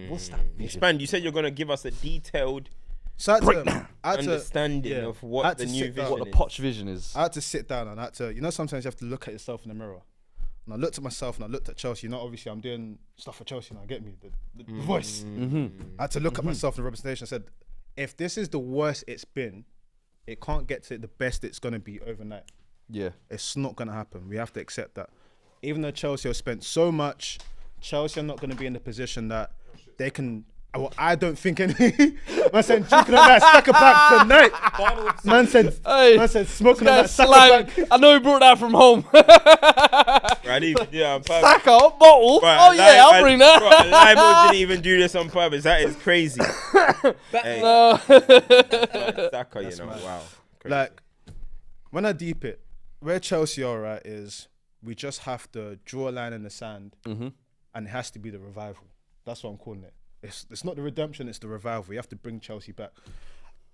What's that vision? Expand. You said you're gonna give us a detailed So I had to understanding yeah. of I what had the to new sit down. vision What the is. Poch vision is. I had to sit down and I had to, sometimes you have to look at yourself in the mirror. And I looked at myself and I looked at Chelsea. Obviously I'm doing stuff for Chelsea now, get me? The voice. I had to look at myself in the representation. I said, if this is the worst it's been, it can't get to the best it's going to be overnight. Yeah. It's not going to happen. We have to accept that. Even though Chelsea have spent so much, Chelsea are not going to be in the position that they can. Well, I don't think any. Man said drinking on that stacker pack tonight. Man said smoking on that stacker pack. I know he brought that from home. Yeah, Stack up, bottle. I'll bring that. Limo didn't even do this on purpose. That is crazy. Hey. No. Saka, wow. Crazy. Like, when I deep it, where Chelsea are right is we just have to draw a line in the sand, and it has to be the revival. That's what I'm calling it. It's not the redemption, it's the revival. We have to bring Chelsea back.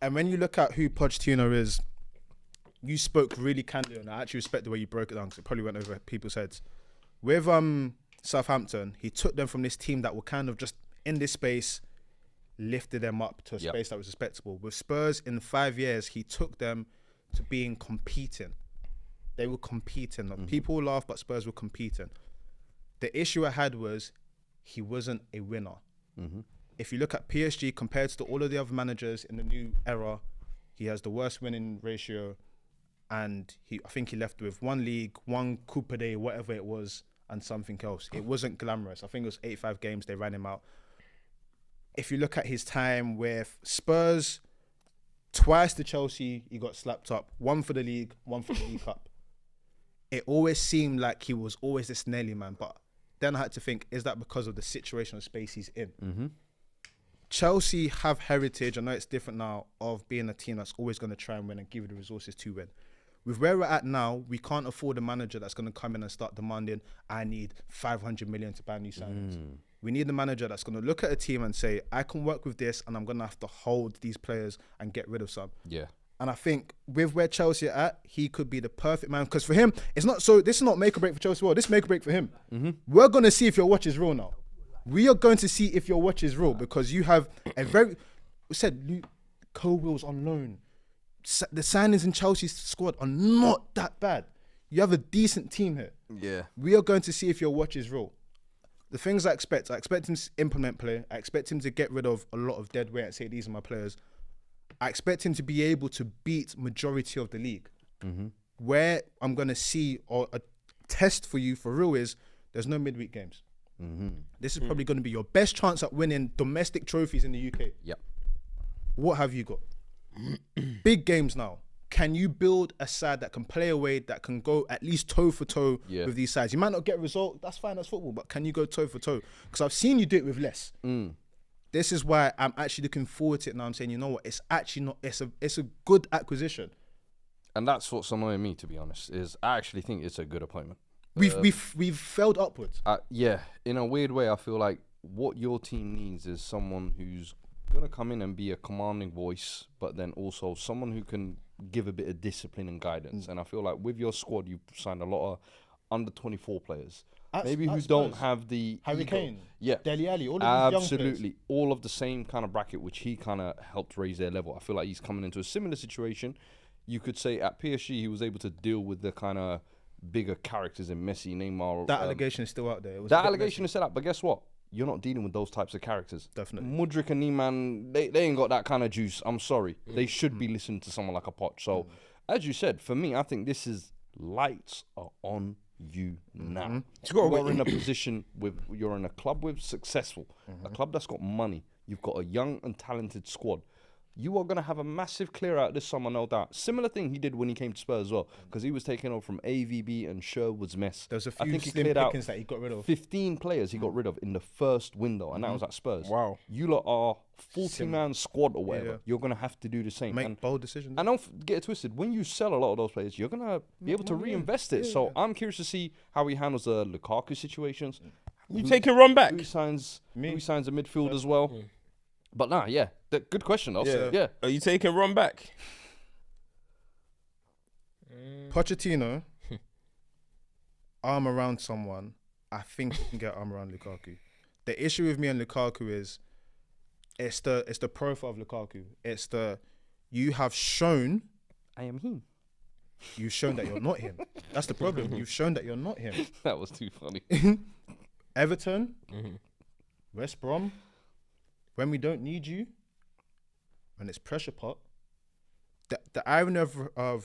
And when you look at who Pochettino is, you spoke really candidly, and I actually respect the way you broke it down because it probably went over people's heads. With Southampton, he took them from this team that were kind of just in this space, lifted them up to a space that was respectable. With Spurs, in 5 years, he took them to being competing. They were competing. People laugh, but Spurs were competing. The issue I had was he wasn't a winner. If you look at PSG compared to all of the other managers in the new era, he has the worst winning ratio, and I think he left with one league, one Coupe Day, whatever it was, and something else. It wasn't glamorous. I think it was 85 games, they ran him out. If you look at his time with Spurs, twice to Chelsea, he got slapped up. One for the league, one for the League Cup. It always seemed like he was always this Nelly man, but then I had to think, is that because of the situational space he's in? Chelsea have heritage, I know it's different now, of being a team that's always going to try and win and give you the resources to win. With where we're at now, we can't afford a manager that's going to come in and start demanding, I need 500 million to buy new signings. We need a manager that's going to look at a team and say, I can work with this and I'm going to have to hold these players and get rid of some. Yeah. And I think with where Chelsea are at, he could be the perfect man. Because for him, it's not so. This is not make or break for Chelsea. Well, this is make or break for him. We're going to see if your watch is real now. We are going to see if your watch is real because you have a very. We said Luke Cowell's on loan. The signings in Chelsea's squad are not that bad. You have a decent team here. Yeah. We are going to see if your watch is real. The things I expect him to implement play. I expect him to get rid of a lot of dead weight and say these are my players. I expect him to be able to beat majority of the league. Where I'm going to see or a test for you for real is there's no midweek games. This is probably going to be your best chance at winning domestic trophies in the UK. Yep. What have you got? Big games now. Can you build a side that can play away, that can go at least toe for toe with these sides? You might not get a result. That's fine. That's football. But can you go toe for toe? Because I've seen you do it with less. This is why I'm actually looking forward to it now. I'm saying, you know what? It's actually not. It's a good acquisition. And that's what's annoying me, to be honest, is I actually think it's a good appointment. We've failed upwards. Yeah, in a weird way, I feel like what your team needs is someone who's going to come in and be a commanding voice, but then also someone who can give a bit of discipline and guidance. And I feel like with your squad, you've signed a lot of under 24 players. Maybe who don't have the Harry ego. Kane, Yeah, Dele Alli, all of these young players. absolutely, all of the same kind of bracket, which he kind of helped raise their level. I feel like he's coming into a similar situation. You could say at PSG he was able to deal with the kind of bigger characters in Messi, Neymar. That allegation is still out there. It was That allegation is set up, but guess what? You're not dealing with those types of characters. Definitely. Mudryk and Neiman, they ain't got that kind of juice. I'm sorry. They should be listening to someone like a Poch. So, as you said, for me, I think this is lights are on you now. got You to are in a position you're in a club with successful, a club that's got money. You've got a young and talented squad. You are going to have a massive clear out this summer, no doubt. Similar thing he did when he came to Spurs as well, because he was taking over from AVB and Sherwood's mess. There's a I few think he slim cleared out pickings that he got rid of. 15 players he got rid of in the first window, and that was at Spurs. Wow. You lot are 40-man squad or whatever. Yeah. You're going to have to do the same. Make bold decisions. And don't get it twisted. When you sell a lot of those players, you're going to be able to reinvest it. So I'm curious to see how he handles the Lukaku situations. You taking Ron back? Who signs a midfield as well. But nah, yeah. Good question, though. Yeah. Are you taking Ron back? Pochettino, arm around someone, I think he can get arm around Lukaku. The issue with me and Lukaku is it's the profile of Lukaku. It's you have shown I am him. you've shown that you're not him. That's the problem. You've shown that you're not him. That was too funny. Everton, West Brom, when we don't need you, when it's pressure pot, the irony of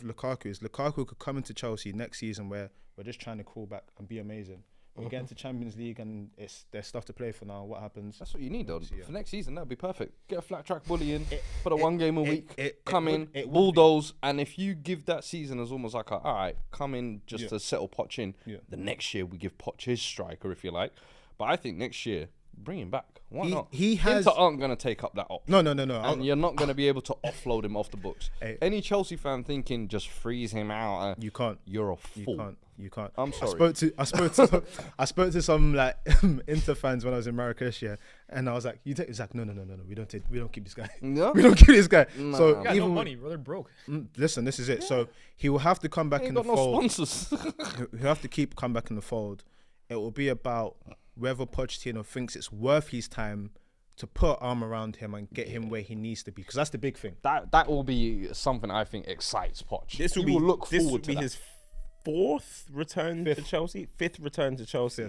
Lukaku is Lukaku could come into Chelsea next season where we're just trying to crawl back and be amazing. We're getting to Champions League and there's stuff to play for now. What happens? That's what you need, though. Yeah. For next season, that'd be perfect. Get a flat track bully in, put a 1 game a week, come in, it would bulldoze, and if you give that season as almost like all right, come in just Yeah. to settle Poch in, Yeah. the next year we give Poch his striker, if you like. But I think next year, bring him back. Why not? He has Inter aren't going to take up that option. no. And you're not going to be able to offload him off the books. Hey. Any Chelsea fan thinking just freeze him out, You can't. you're a fool. You can't. I'm sorry. I spoke to some like Inter fans when I was in Marrakesh, yeah, and I was like, "You take?" He's like, "No, we don't keep this guy. No? We don't keep this guy." Nah. So Got no even money, bro. They're broke. listen, this is it. So he will have to come back Ain't in the got no fold. sponsors. He'll have to come back in the fold. It will be about whether Pochettino thinks it's worth his time to put arm around him and get him where he needs to be, because that's the big thing. That will be something I think excites Poch. This will He be look this will forward to be that. his fifth return to Chelsea.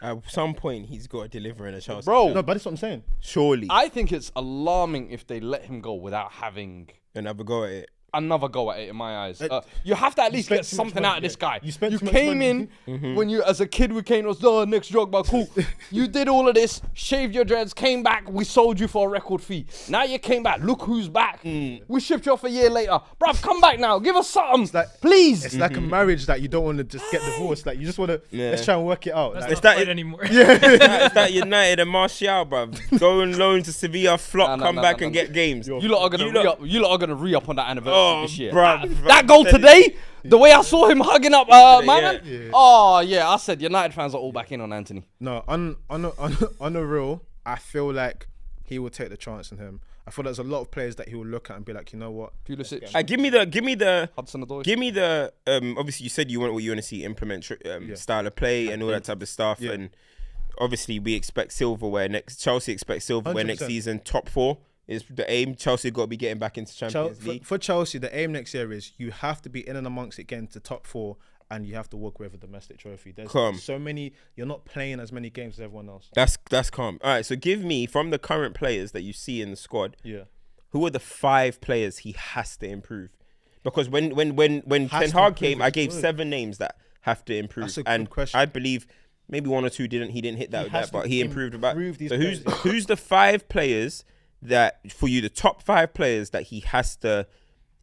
At some point, he's got to deliver in a Chelsea. Bro, No, but that's what I'm saying. Surely, I think it's alarming if they let him go without having another go at it. another go at it in my eyes. You have to at least get spent too much something money, out of this yeah. guy. You spent too much came money. in when you, as a kid, we came, was the next Drogba, cool. You did all of this, shaved your dreads, came back, we sold you for a record fee. Now you came back, look who's back. We shipped you off a year later. Bruv, come back now, give us something, like- please. It's like a marriage that you don't want to just get divorced. Like you just want to let's try and work it out. That's Like, not that fight it? anymore. It's that United and Martial, bruv. Go on loan to Sevilla, flop, Nah, come nah, back nah, and nah. get games. You lot are gonna re-up. You lot are gonna re-up on that anniversary Oh, this year. bruv. That goal today, the way I saw him hugging up my man. Yeah. Oh yeah, I said United fans are all back in on Anthony. no, on the real, I feel like he will take the chance on him. I feel there's a lot of players that he will look at and be like, you know what? Pulisic, Give me the. Hudson-Odoi. Give me the. Obviously, you said you want what you want to see implement style of play and all that type of stuff, Yeah. and obviously we expect silverware next. Chelsea expects silverware next 100%. season. Top 4 is the aim. Chelsea got to be getting back into Champions League. For Chelsea, the aim next year is you have to be in and amongst it, getting to top 4, and you have to walk away with a domestic trophy. There's Come. so many. You're not playing as many games as everyone else. That's calm. All right, so give me from the current players that you see in the squad. Yeah. Who are the 5 players he has to improve? Because when Ten Has to Hag improve came, I is gave good. 7 names that have to improve. That's a good and question. I believe maybe 1 or 2 didn't. He didn't hit that, He has to but he improved about. improve these So who's players. who's the 5 players that for you, the top 5 players that he has to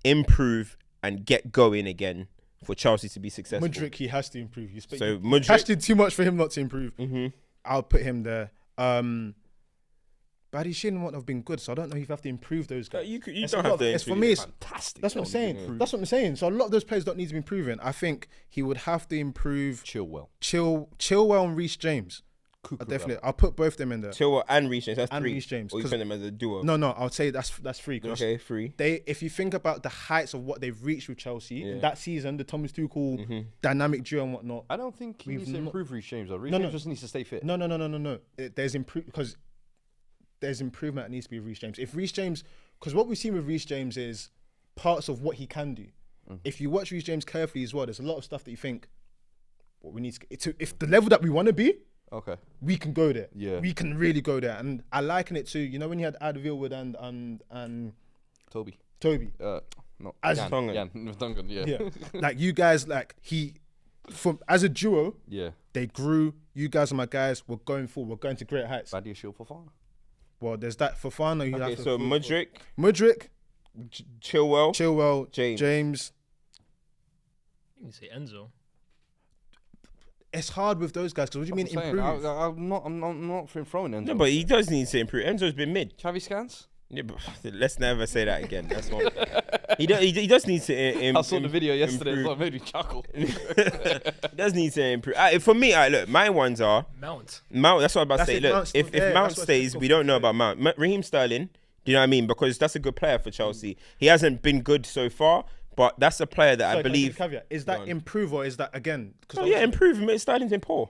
improve and get going again for Chelsea to be successful? Mudryk, he has to improve. You So you Mudryk- Cash did too much for him not to improve. Mm-hmm. I'll put him there. But he shouldn't want to have been good, so I don't know if you have to improve those guys. You It's don't a lot have to. of- it's for improve. me. It's Fantastic. That's what I'm saying. That's what I'm saying. So a lot of those players don't need to be improving. I think he would have to improve Chilwell. Chilwell and Reece James. I'll put both them in there. Chilwell and Reece James. That's And 3. Reece James, Or you 'cause- put them as a duo. No, I would say that's 3. 'Cause Okay, 3. if you think about the heights of what they've reached with Chelsea in that season, the Thomas Tuchel dynamic duo and whatnot. I don't think he We've needs to not- improve Reece James though. Reece No, James no. just needs to stay fit. No. There's because there's improvement that needs to be with Reece James. If Reece James, because what we've seen with Reece James is parts of what he can do. If you watch Reece James carefully as well, there's a lot of stuff that you think, what we need to if the level that we want to be, Okay. we can go there. Yeah. We can really go there. And I liken it to, when you had Advilwood and Toby. Toby. No, As Jan, Tongan. Jan, Tongan, yeah. Yeah. Like you guys, like from as a duo, Yeah. they grew. You guys are my guys. We're going forward. We're going to great heights. Badia Shield for Fana. Well, there's that for Fana. You Okay, have to so Mudryk, Mudryk, Chilwell, James. You can say Enzo. It's hard with those guys because what do you mean improve? I'm not throwing Enzo. No, but he does need to improve. Enzo's been mid. Chavi Scans? Yeah, but let's never say that again. That's one. He does need to improve. I saw the video yesterday, so it made me chuckle. He does need to improve. For me, look, my ones are Mount. That's what I'm about to That's say. if Look, Mount's if still there, Mount that's what stays, it's we don't know about Mount. Raheem Sterling, do you know what I mean? Because that's a good player for Chelsea. He hasn't been good so far, but that's a player that I believe. Caveat. Is that improve or is that again? Oh yeah, improvement. Sterling's been poor.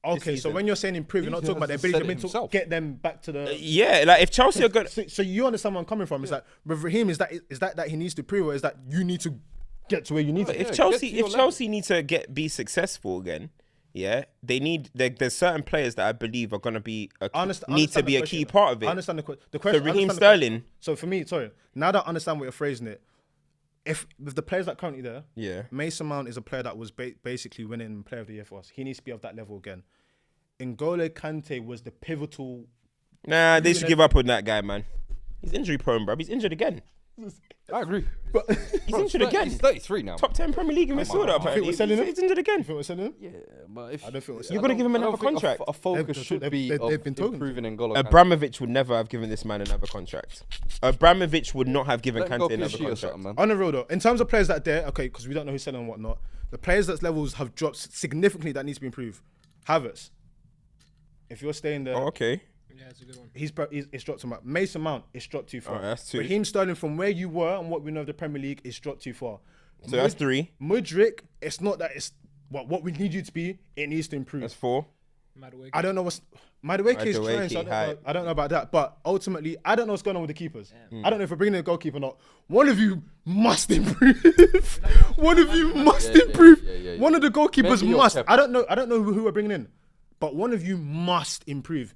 Okay, so season. when you're saying improve, you're not talking about their hasn't ability said it to himself. get them back to the. Yeah, like if Chelsea are good. So you understand where I'm coming from? It's like with Raheem, is that he needs to prove, or is that you need to get to where you need to? If Chelsea need to be successful again, yeah, they need. There's certain players that I believe are gonna be need to be a key part of it. I understand the question. So Raheem Sterling. So for me, sorry, now that I understand what you're phrasing it, if with the players that are currently there, Yeah. Mason Mount is a player that was basically winning Player of the Year for us. He needs to be of that level again. N'Golo Kante was the pivotal. Nah, they should give up on that guy, man. He's injury prone, bro. He's injured again. I agree. But He's injured again. He's 33 now. Top 10 Premier League in midfielder, think apparently. we're selling him? He's injured again. you think we're selling him? Yeah, but if I don't think we're You're selling gonna give him I don't another think contract. A focus They've- should they've- be they've of been talking to improving N'Golo. Kante. Abramovich would never have given this man another contract. Abramovich would not have given Let him go Kante another PSG or contract. something, man. On the real though, in terms of players that are there, okay, because we don't know who's selling and whatnot, the players that's levels have dropped significantly that needs to be improved. Havertz, if you're staying there, Oh, okay. Yeah, it's a good one. it's dropped too much. Mason Mount, it's dropped too far. Alright, that's two. Raheem Sterling, from where you were and what we know of the Premier League, it's dropped too far. So that's 3. Mudryk, it's not that it's what we need you to be. It needs to improve. That's 4. Madueke. I don't know what's Madueke is Madueke, trying, so hype. I don't know about that. But ultimately, I don't know what's going on with the keepers. I don't know if we're bringing in a goalkeeper or not. One of you must improve. One of you must improve. yeah. One of the goalkeepers Maybe must. Kepa. I don't know who we're bringing in, but one of you must improve.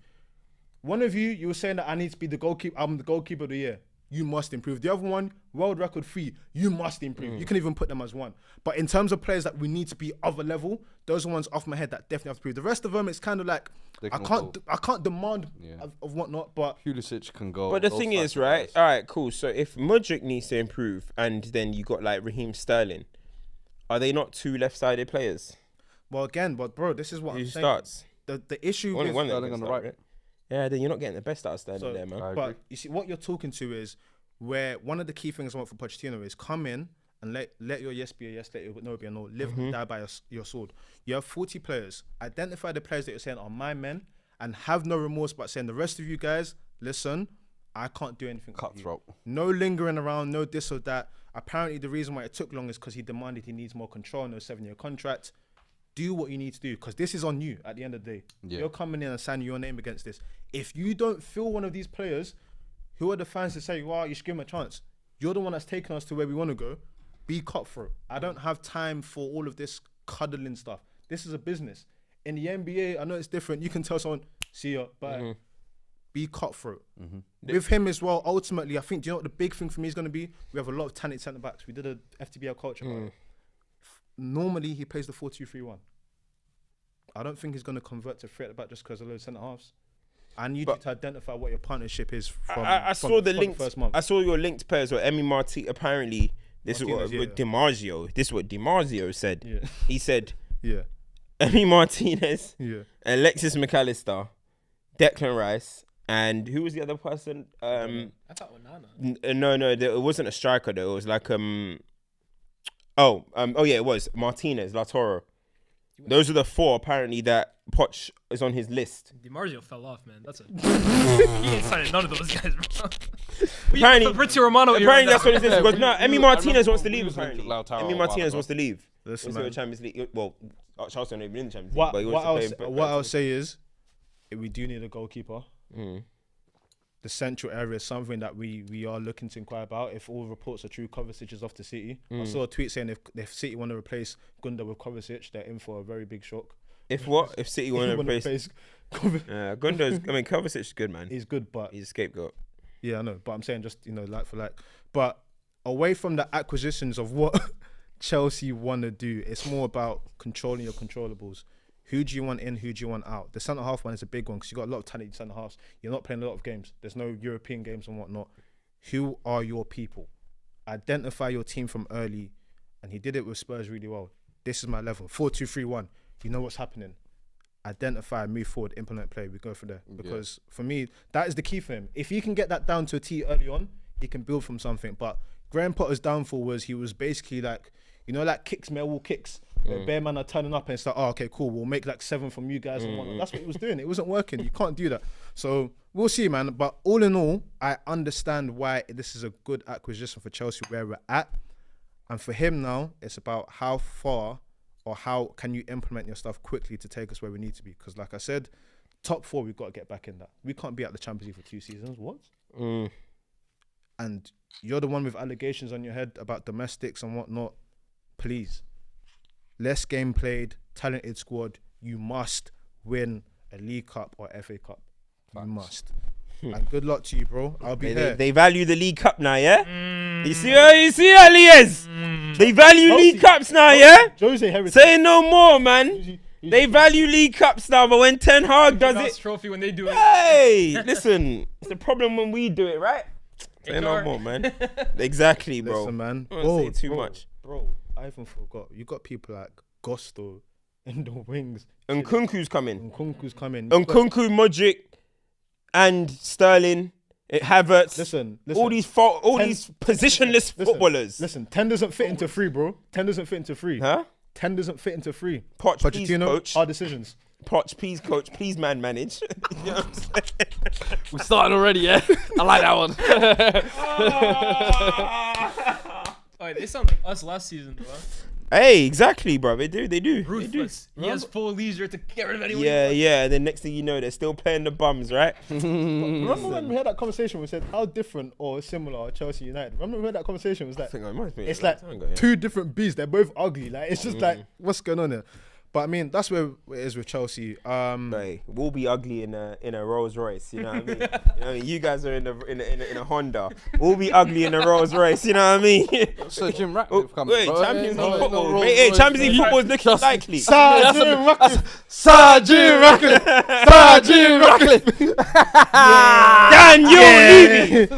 One of you were saying that I need to be the goalkeeper. I'm the goalkeeper of the year. You must improve. The other one, world record 3. You must improve. You can even put them as 1. But in terms of players that we need to be of a level, those are ones off my head that definitely have to improve. The rest of them, it's kind of like They I can can't demand Yeah. of whatnot. But Pulisic can go. But the those thing types is, of right? players. All right, cool. So if Mudryk needs to improve and then you got like Raheem Sterling, are they not 2 left-sided players? bro, this is what Who I'm saying. starts? The issue Only with one that Sterling can on the start, right. Yeah, then you're not getting the best out of Sterling So- there, man. I But agree. you see, what you're talking to is where one of the key things I want for Pochettino is come in and let your yes be a yes, let your no be a no. Live and die by your sword. You have 40 players. Identify the players that you're saying are my men and have no remorse about saying the rest of you guys, listen, I can't do anything. with you. Cutthroat. No lingering around, no this or that. Apparently the reason why it took long is because he demanded he needs more control, no 7-year contract. Do what you need to do because this is on you at the end of the day. Yeah. You're coming in and signing your name against this. If you don't feel one of these players, who are the fans to say, wow, you should give him a chance? You're the one that's taken us to where we want to go. Be cutthroat. I don't have time for all of this cuddling stuff. This is a business. In the NBA, I know it's different. You can tell someone, see ya, bye. Be cutthroat. With him as well, ultimately, I think, do you know what the big thing for me is going to be? We have a lot of talented centre backs. We did a FTBL culture. Normally, he plays the 4-2-3-1. I don't think he's going to convert to 3 at the back just because of those centre halves. I need you to identify what your partnership is from. I saw the from linked. first month. I saw your linked players. Or Emi Marti. Apparently, this Martinez, is what yeah. DiMaggio. This is what DiMaggio said. Yeah. He said Yeah, Emi Martinez, yeah. Alexis McAllister, Declan Rice, and who was the other person? I thought Onana. No, it wasn't a striker though. It was like oh yeah, it was Martinez, Lautaro. Those are the 4 apparently that Poch is on his list. DiMarzio fell off, man. That's a. He ain't signing none of those guys, bro. Apparently- Fabrizio Romano. Apparently that's what it is. Yeah, Because we- no, we- Emi I Martinez remember wants to we leave. was linked Apparently, to Lautaro a Emi while Martinez ago. wants to leave. Listen, Wants to go man. to Champions League. Well, Chelsea are not even in the Champions League. What but he wants to play. what I'll say is, we do need a goalkeeper. Mm. The central area is something that we are looking to inquire about. If all reports are true, Kovacic is off to City. I saw a tweet saying if City want to replace Gunda with Kovacic, they're in for a very big shock. If what? If City want to replace Gundo's, I mean, Kovacic is good, man. He's good, but He's a scapegoat. yeah, I know. But I'm saying just like for like. But away from the acquisitions of what Chelsea want to do, it's more about controlling your controllables. Who do you want in? Who do you want out? The centre half one is a big one because you got a lot of talented centre halves. You're not playing a lot of games. There's no European games and whatnot. Who are your people? Identify your team from early, and he did it with Spurs really well. This is my level. 4-2-3-1. You know what's happening. Identify, move forward, implement play. We go from there. Because for me, that is the key for him. If he can get that down to a T early on, he can build from something. But Graham Potter's downfall was he was basically like, you know, like kicks, Millwall kicks. Where bare man are turning up and it's like, oh, okay, cool. We'll make like 7 from you guys and whatnot. That's what he was doing. It wasn't working. You can't do that. So we'll see, man. But all in all, I understand why this is a good acquisition for Chelsea where we're at. And for him now, it's about how far or how can you implement your stuff quickly to take us where we need to be. Because like I said, top 4, we've got to get back in that. We can't be at the Champions League for 2 seasons. What? And you're the one with allegations on your head about domestics and whatnot. Please. Less game played, talented squad. You must win a League Cup or FA Cup. You must. And good luck to you, bro. I'll be there. They value the League Cup now, yeah? You see how he is? They value League Cups now, yeah? Jose Heritage. Say no more, man. They value League Cups now, but when Ten Hag does it... trophy when they do it. Hey, listen. It's the problem when we do it, right? Say no more, man. Exactly, bro. Listen, man. I don't say too much. Bro, I even forgot. You got people like Gusto in the wings. And Nkunku's coming. Nkunku's coming. Nkunku, Modric, and Sterling, Havertz. Listen. All these positionless footballers. Listen, 10 doesn't fit into 3, bro. 10 doesn't fit into 3. Huh? 10 doesn't fit into 3. Poch, please, Pochettino, coach. our decisions. Poch, please, coach. Please, man, manage. You know what I'm saying? We started already, yeah? I like that one. Oh, they sound like us last season, bro. Hey, exactly, bro. They do. Ruthless. He has full leisure to get rid of anyone. Yeah. And then next thing you know, they're still playing the bums, right? Remember when we had that conversation? We said how different or similar are Chelsea United. Remember we had that conversation? It was like, I think I might be it's a like long time ago, yeah. 2 different beasts. They're both ugly. Like it's just like what's going on there. But I mean, that's where it is with Chelsea. Hey, we'll be ugly in a Rolls Royce. You know what I mean? You know what I mean? You guys are in a Honda. We'll be ugly in a Rolls Royce. You know what I mean? So Jim Ratcliffe coming. Wait, bro. Champions No, League no, football. Rolls Hey, Royce. Champions League football is looking likely. Sergeant Ratcliffe. Sergeant Ratcliffe.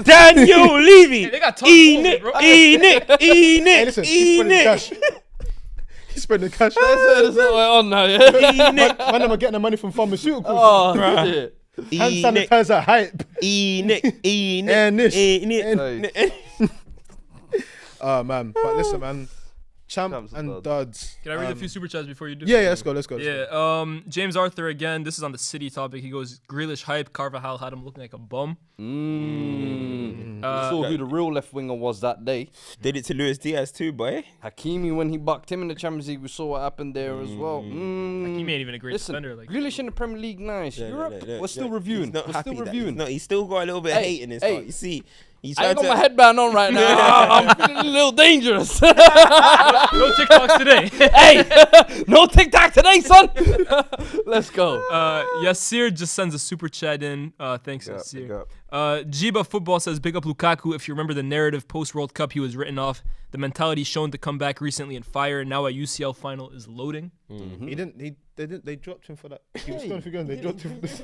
Daniel Levy. Hey, they got Nick, bro. Hey, listen, he's spending the cash. He's spending the cash. That's what we're on now, yeah? Man, I'm getting the money from pharmaceuticals. Oh, shit. Hand sanitizer hype. Oh man, but listen, man. Champ and duds. Can I read a few super chats before you do? Yeah, let's go. Yeah, James Arthur again. This is on the City topic. He goes, Grealish hype. Carvajal had him looking like a bum. You saw who the real left winger was that day. Did it to Luis Diaz too, boy. Hakimi, when he bucked him in the Champions League, we saw what happened there as well. He ain't even a great Listen, defender. Like Grealish in the Premier League, nice. Europe, we're still reviewing. He's not We're happy still that reviewing. he's still got a little bit of hate in his heart. You see, he's I ain't trying got to... my headband on right now. I'm feeling a little dangerous. no TikToks today. Hey, no TikTok today, son. Let's go. Yasir just sends a super chat in. Thanks, Yasir. Jiba Football says, big up Lukaku. If you remember the narrative post-World Cup, he was written off. The mentality shown to come back recently in fire. Now a UCL final is loading. He didn't. They dropped him for that. He was going for going. They dropped him for this.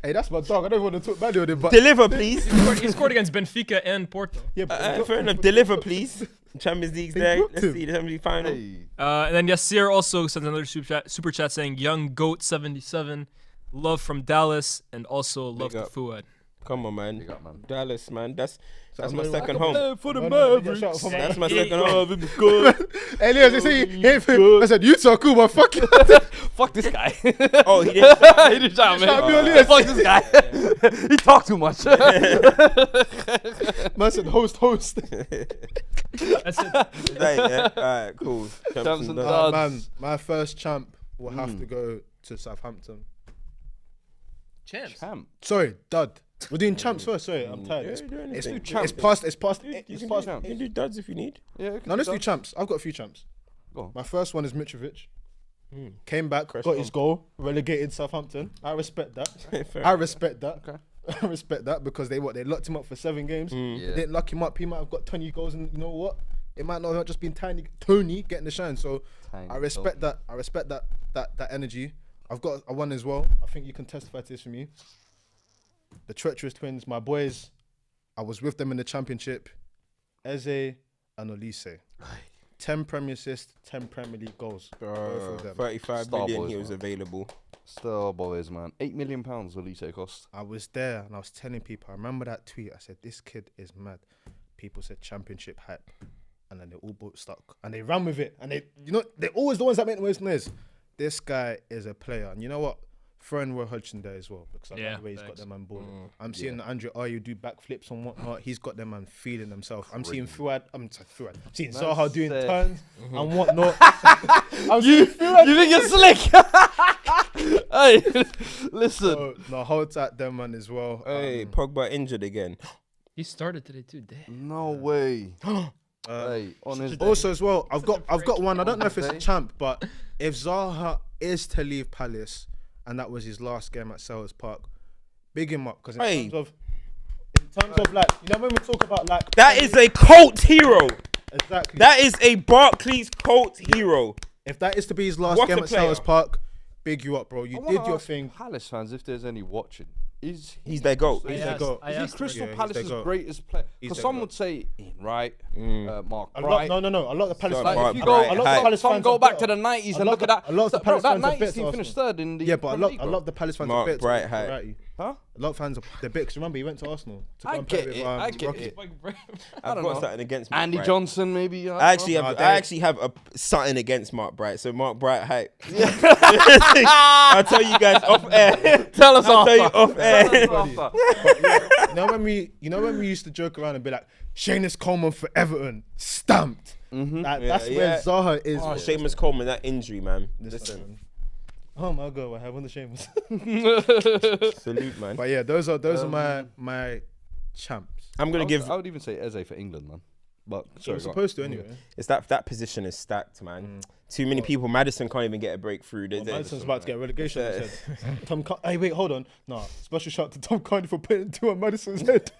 Hey, that's my dog. I don't want to talk badly on him, but Deliver, please. He scored against Benfica and Porto. yeah, but Fair enough. Deliver, please. Champions League's there. dropped Let's him. see the Champions League final. And then Yasir also sends another super chat saying, Young Goat 77, love from Dallas, and also love to Fuad. Come on, man. up, man. Dallas, man. That's my man, second home. For the Mavericks. That's my second home. Hey, Leo, they say he ain't fit. I said, you talk cool, but fuck you. Fuck this guy. Oh, he didn't. He did shout, man. Shout me on Leo. Fuck this guy. He talked too much. Man said, host. That's it. Right, yeah. All right, cool. Champs and Duds. Man, my first champ will have to go to Southampton. Champs. Sorry, dud. We're doing champs first. Sorry, I'm tired. It's past. It's past. You can do duds if you need. Yeah, Now let's do champs. I've got a few champs. Go on. My first one is Mitrovic. Came back, got his goal, relegated Southampton. I respect that. Fair. I respect that. Okay. I respect that because they locked him up for 7 games. They didn't lock him up. He might have got 20 goals, and you know what? It might not have just been Tony getting the shine. So I respect that. I respect that energy. I've got a one as well. I think you can testify to this from me. The treacherous twins, my boys. I was with them in the championship. Eze and Olise. 10 Premier assists, 10 Premier League goals. Both of them. 35 Star million boys, he was man. available. Star boys, man. £8 million Olise cost. I was there and I was telling people, I remember that tweet. I said, this kid is mad. People said championship hype. And then they all both stuck. And they ran with it. And they're always the ones that make the most noise. This guy is a player. And you know what? Throwing Roy Hodgson there as well. Because I like the way he's got them on board. I'm seeing Andre Ayew do backflips and whatnot. He's got them man feeling themselves. I'm seeing Fuad. I'm seeing Zaha doing turns and whatnot. You think you're slick? Hey, listen. So, no, hold tight them man as well. Hey, Pogba injured again. He started today too. Damn. No way. Hey, on his Also as well, I've got one. I don't know if it's a champ, but if Zaha is to leave Palace and that was his last game at Selhurst Park, big him up because in terms of like, you know when we talk about like That is a cult hero. exactly. That is a Barclays cult hero. If that is to be his last What game a at player. Selhurst Park, big you up, bro. You I wanna did your ask thing. Palace fans, if there's any watching, is He's their goat. He's I their asked- goat. I Is he asked Crystal Yeah, he's Palace's their goat. greatest player? He's Because their some goat. would say Ian Wright, Mark A Bright. lot, no. A lot of the Palace So, fans. Like, Mark if you Bright, go, Palace some fans go are back to better. the 90s A and lot look of at that. a lot of the Bro, Palace that fans are 90s bits team of finished Arsenal. third in the Yeah, but a Premier League, lot of the Palace fans Mark are bits. Bright hype. Right. Huh? A lot of fans are the bits. Remember, he went to Arsenal. To I go and play get with, it. I get Rocky. it. I've don't got know. something against Mark Andy Bright. Johnson, maybe. I actually No, have they- I actually have something against Mark Bright. So Mark Bright hype. I'll tell you guys off air. Tell us I'll tell you after. off air. You know when we used to joke around and be like, Seamus Coleman for Everton, stamped. Like, that's where Zaha is. Oh, Seamus Coleman, that injury, man. Listen. Listen, Oh my god, what happened to Seamus? salute, man. But yeah, those are my champs. I'm gonna give. I would even say Eze for England, man. But So sorry, we're go on. supposed to anyway. It's that position is stacked, man. Too many people. Madison can't even get a breakthrough. Madison's about to get relegation. He said. Hey, wait, hold on. No, special shout to Tom Carney for putting 2 on Madison's head.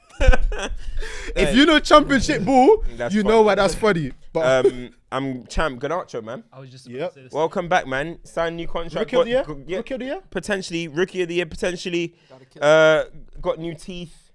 If you know championship ball, That's you funny. know why that's funny. But I'm champ Ganacho, man. I was just Yep. about to say this. Welcome back, man. Sign new contract. rookie of the year, Yeah, rookie of the year. potentially rookie of the year. Potentially, got new teeth,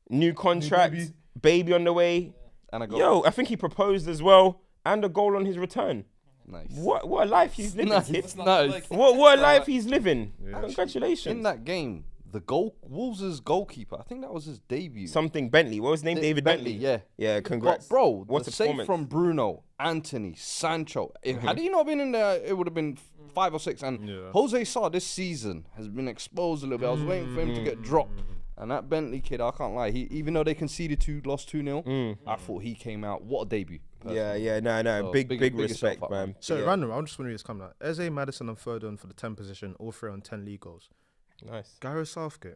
new contract, baby on the way. And I go, Yo, I think he proposed as well, and a goal on his return. nice. What a life he's living, Nice. kid. Nice. What a life he's living. Congratulations. In that game, the Wolves' goalkeeper, I think that was his debut. Something Bentley. What was his name? David Bentley. yeah. Yeah, congrats. But bro, What the a save performance. from Bruno, Anthony, Sancho. Had he not been in there, it would have been 5 or 6. And Jose Sarr this season has been exposed a little bit. I was waiting for him to get dropped. And that Bentley kid, I can't lie. Even though they conceded 2, lost 2-0, I thought he came out. What a debut. Yeah, no. So Big big respect, yourself up, man. man. So Yeah. random, I'm just wondering what's coming out. Eze, Madison, and Foden for the 10 position, all 3 on 10 league goals. Nice. Gareth Southgate.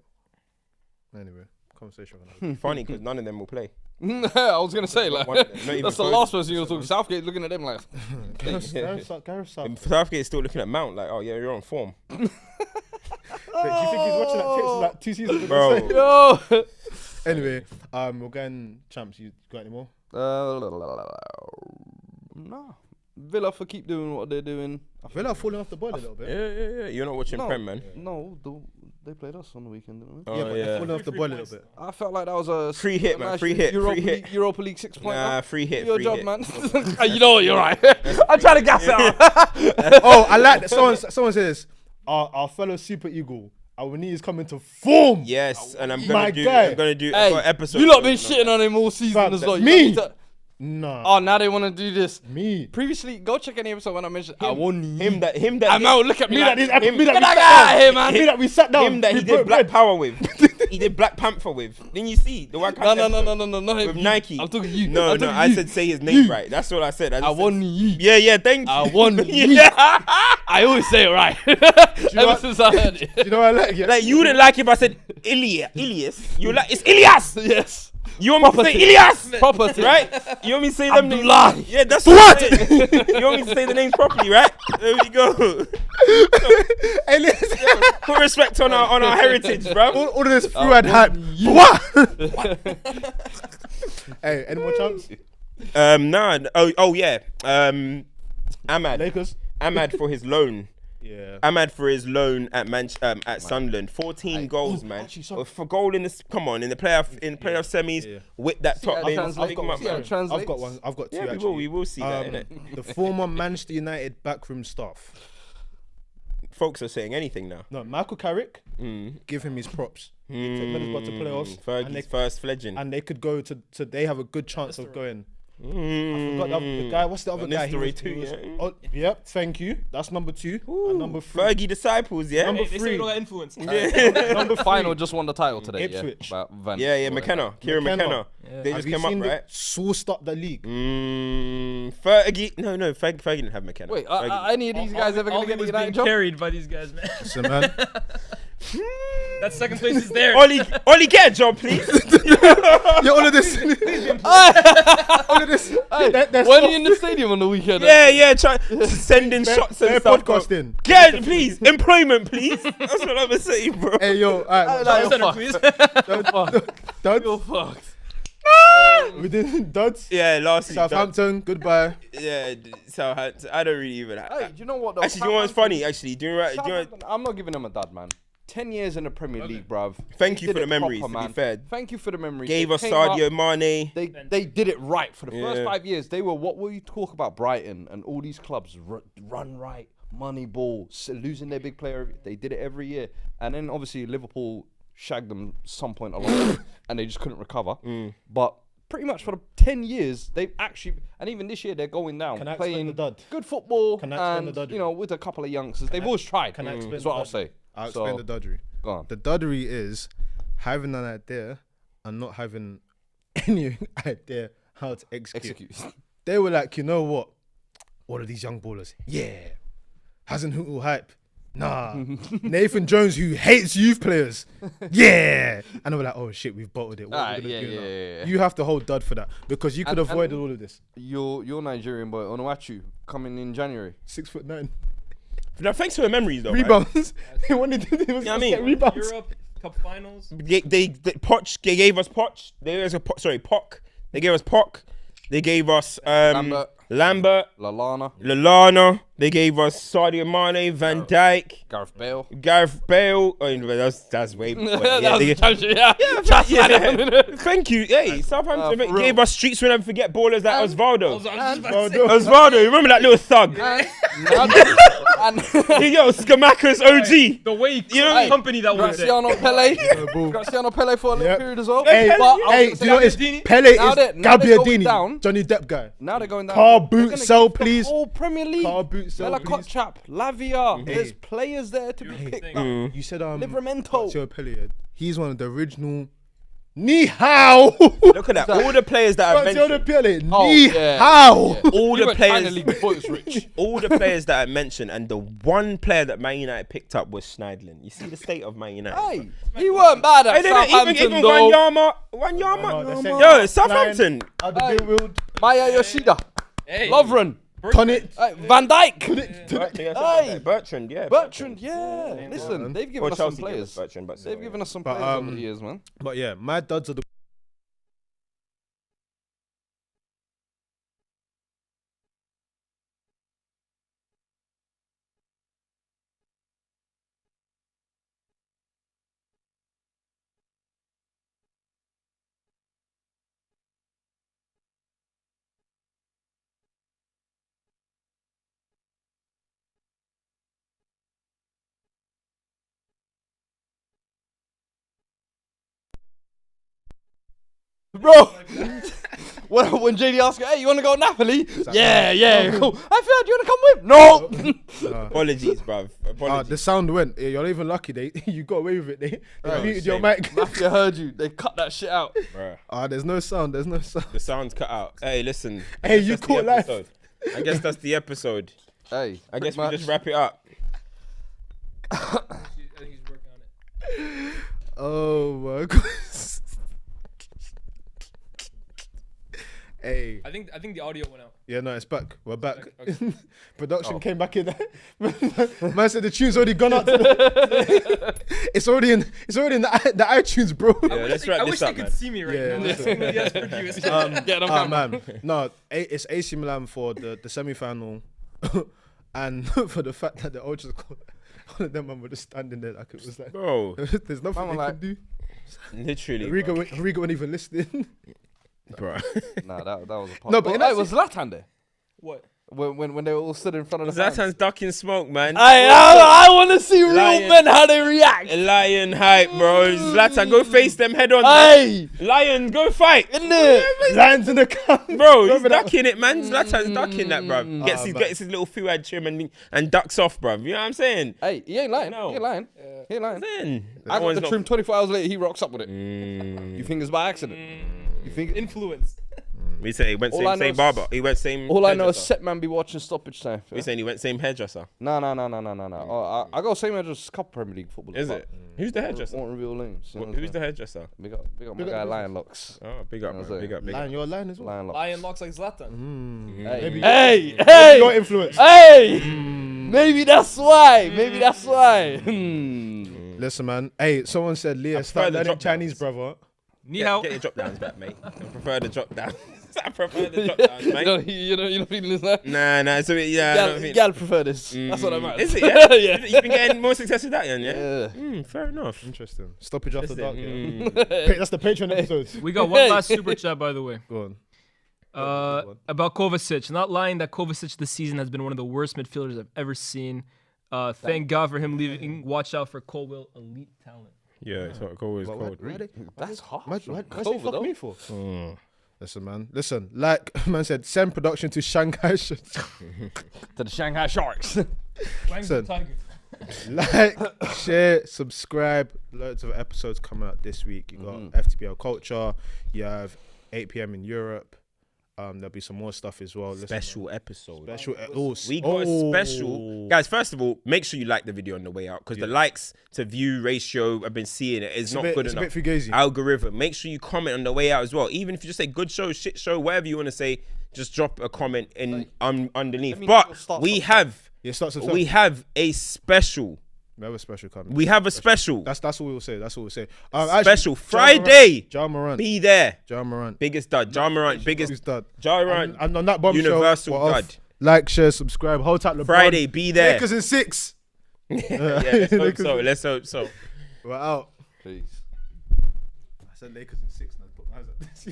Anyway, conversation. We're Funny because none of them will play. I was gonna say like Not even that's the Foden. last person you were talking. Southgate looking at them like. Gareth Southgate. Southgate's still looking at Mount like, oh yeah, you're on form, Wait, do you think he's watching that text like 2 seasons ago? bro. Yo. Anyway, we're going champs. You got any more? No. Villa for keep doing what they're doing. Villa are falling off the ball a little bit. Yeah. You're not watching Prem, man. No, they played us on the weekend, didn't they? Oh, Yeah, but they're falling off the ball a little bit. I felt like that was a Free hit, a man, nice free hit, Europa free hit. League, Europa League 6 point. Nah, free hit, Your free job, hit. man. You know what? You're right. I'm trying to gas it out. Oh, I like that. Someone says, our fellow Super Eagle, our knee is coming to form. Yes, and I'm My gonna guy. do Hey, an episode. you lot been shitting on him all season Fam, as well. You me? don't need to- Nah. Oh, now they want to do this. Me. Previously, go check any episode when I mentioned I won. him that I'm out. Look at me. Me Like, that get this. Me that we that sat guy out down. of here, man. Me that we sat down. him that he We did broke Black bread. Power with. He did Black Panther with. Didn't you see the one? No, not With him. Nike. I'm talking you. No, I'm talking I you. said say his name right. That's all I said. I just said- won you. Yeah, thank you. I won you. Yeah. I always say it right. know Ever what? since I heard it. You know what I like? Yeah. Like you wouldn't like if I said Ilias. You like it's Ilias. Yes. You want me to say Ilias? Property. Right? You want me to say them names? Abdullah. Yeah, that's what. You want me to say the names properly, right? There we go. Hey, listen. Put respect on our heritage, bro. All of this fluid hype. What? Hey, any more chance? Nah. Oh yeah. Ahmad. Lakers. Ahmad for his loan. Yeah. Ahmad for his loan at Sunderland. 14 goals, man. For goal in the in the playoff semis with that top lane. I've got one. I've got two. Yeah, actually. we will see that, innit? The former Manchester United backroom staff. Folks are saying anything now. No, Michael Carrick. Give him his props. He took Middlesbrough to playoffs. Fergie's first fledging. And they could go to. They have a good chance of going. I forgot the guy. What's the other guy? Yep. Thank you. That's number 2. And number 3. Fergie disciples. Yeah. Number They say 3. you don't got influence. Number 3. Final just won the title today. Ipswich. Yeah, Van. Yeah. McKenna. Kieran McKenna. They just came up, right? Sauced up the league. Fergie. No. Fergie didn't have McKenna. Wait, are any of these guys ever going to get the was United being job? carried by these guys, man. Listen, man. That second place is there. Ollie, get a job, please. Yeah, all of this. All of this. When are you in the stadium on the weekend? Yeah. Sending shots and They're stuff. podcasting. Get it, please. Employment, please. That's what I'm gonna say, bro. Hey, yo. Alright. Center, please. Duds. You're fucked. We did duds. Yeah, last week. Southampton. Goodbye. Yeah, Southampton. I don't really even. Hey, do you know what? Though? Actually, you know what's funny? Actually, do you know? I'm not giving them a dud, man. 10 years in the Premier League, bruv. Thank They you for did the it memories. proper, To be man. fair, Thank you for the memories. gave They us came up, Sadio Mane. They did it right for the first Yeah. 5 years. They were what we talk about Brighton and all these clubs run right, money ball, losing their big player. They did it every year, and then obviously Liverpool shagged them some point along the way, and they just couldn't recover. But pretty much for the 10 years, they've actually, and even this year they're going down, Can I explain playing the dud? good football, Can I explain and the dud? you know, with a couple of youngsters, they've always tried. Can I explain Is the what I'll dud? say. I'll explain the dudgery. Go on. The dudgery is having an idea and not having any idea how to execute. They were like, you know what? All of these young ballers, yeah. Hasn't Hootle hype? Nah. Nathan Jones, who hates youth players, yeah. And they were like, oh shit, we've bottled it. What are we gonna do now? Yeah. You have to hold dud for that because you could And- avoid and- all of this. Your Nigerian boy Onuachu coming in January. 6'9". No, thanks for the memories, though. Man. Rebounds. They wanted to what I mean? get rebounds. Europe Cup Finals. They Poch. They gave us Poch. They gave us Poch. They gave us Poch. They gave us Lambert, Lallana. They gave us Sadio Mane, Van Dijk, Gareth Bale. Oh, that's way before. Thank you. Hey, Southampton gave us streets we'll never forget ballers like Osvaldo. Osvaldo, you remember that little thug? Yo, Skamaka's OG. The way You know what I mean? company that was there. Graziano Pele for a little period as well. Hey, But I was hey, gonna do you know what it is? Gabbiadini? Pele Now is they're going down. Gabbiadini, Johnny Depp guy. Now they're going down. Car They're boot gonna sell, keep the please. whole Premier League. Car boot sell, Bella please. Kotchap, Lavia. There's players there to be picked up. You said Livramento. Joe Pele, yeah? He's one of the original. Ni hao. Look at that. All the players that I Joe mentioned. Pele. Oh, Ni yeah. hao. All He the went China players. League before it was rich. All the players that I mentioned, and the one player that Man United picked up was Schneidlin. You see the state of Man United. Hey, he weren't bad at Southampton even though. Wanyama. Yo, Southampton. Maya Yoshida. Hey. Lovren. Tonnet. Van Dijk. Bertrand, yeah. Bertrand, yeah. Listen, they've given Or us some Chelsea gave us players. Bertrand, but They've given us some But, players over the years, man. But yeah, my duds are the. Bro, when JD asked, hey, you want to go Napoli? Yeah, cool. I feel like you want to come with? No. Apologies, bruv. Apologies. The sound went. You're not even lucky. You got away with it. They muted your mic. Mafia heard you. They cut that shit out. Bruh. There's no sound. The sound's cut out. Hey, listen. Hey, you caught life. I guess that's the episode. Hey, I guess we just wrap it up. I think he's working on it. Oh my god. Hey. I think the audio went out. Yeah, no, it's back. We're back. Okay. Production came back in. Man said the tune's already gone out. It's already in the iTunes, bro. Yeah, let's wrap I this wish up, they man. could see me right Yeah, now. listen. Somebody else produced. Man, no, it's AC Milan for the semi-final, and for the fact that the ultras, one of them man were just standing there like it was like, Bro, there's nothing Man they were can do. literally. Riga wasn't even listening. Bro. Nah, that was a part. No, but in it that was Zlatan there What? when they were all stood in front of the fans. Zlatan's ducking smoke, man. I want to see real Lion. men how they react. Lion hype, bro. Zlatan, go face them head on. Hey, Lion, go fight. in there. Lions in the camp. Bro, he's ducking it, man. Zlatan's ducking that, bro. Gets man. his little fuad trim and ducks off, bro. You know what I'm saying? Hey, he ain't lying. No. He ain't lying. He ain't lying. Then I got the trim 24 hours later. He rocks up with it. Mm. You think it's by accident? You think? Influence. We say he went All I same know is- barber. He went same. All I know is hairdresser. set man be watching stoppage time. We saying he went same hairdresser. No. Oh, I got same as just a couple Premier League footballers. Is but it? Who's the hairdresser? Won't reveal names. you know what I'm Who's the saying? hairdresser? Big up my guy Lion Locks. Oh, big up, You know bro. what I'm Big up, big Lion, up. you're a lion as well. Lion Locks. Lion locks like Zlatan. Hey, Maybe- hey, Your influence. hey! Maybe that's why. Maybe that's why. Listen, man. Hey, someone said Leah prefer start the learning drop Chinese, downs. brother. Ni hao. Get your drop downs back, mate. I prefer the drop downs. I prefer the drop downs, mate. You don't feeling this, huh? Nah. So yeah, I don't think. Gal prefer this. That's what I meant. Is it? Yeah. Yeah. You've been getting more success with that, yeah. Yeah. Fair enough. Interesting. Stoppage after dark. Yeah. Mm. That's the Patreon episode. We got one last super chat, by the way. Go on. About Kovacic. Not lying that Kovacic this season has been one of the worst midfielders I've ever seen. Thank God for him leaving. Watch out for Colwell, elite talent. Yeah, it's always cold. That's hard. Why say Clover, fuck though. me for? Listen, man. Listen, like man said, send production to Shanghai. To the Shanghai Sharks. Listen, like, share, subscribe. Loads of episodes coming out this week. You got FTBL Culture. You have 8 p.m. in Europe. There'll be some more stuff as well. Listen, Special episode. we We got a special. Guys, first of all, make sure you like the video on the way out because the likes to view ratio I've been seeing it is not good it's enough. a bit fugazi. Algorithm. Make sure you comment on the way out as well. Even if you just say good show, shit show, whatever you want to say, just drop a comment in underneath. mean, But it'll start we from- have Yeah, starts with we have a special. We have a special coming. We have a special. That's what we'll say. That's what we'll say. Special Friday. John Morant. Be there. John Morant. Biggest dud. John Morant. Who's Biggest. done? John Morant. And on that bombshell, Universal we're off. dud. Like, share, subscribe. Hold tight, LeBron. Friday. Be there. Lakers in 6. Yeah, let's hope so. Let's hope so. We're out. Peace. I said Lakers in 6.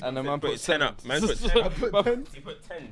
And the man Put put 10 up. Man, put 10 up. I put 10. He put 10.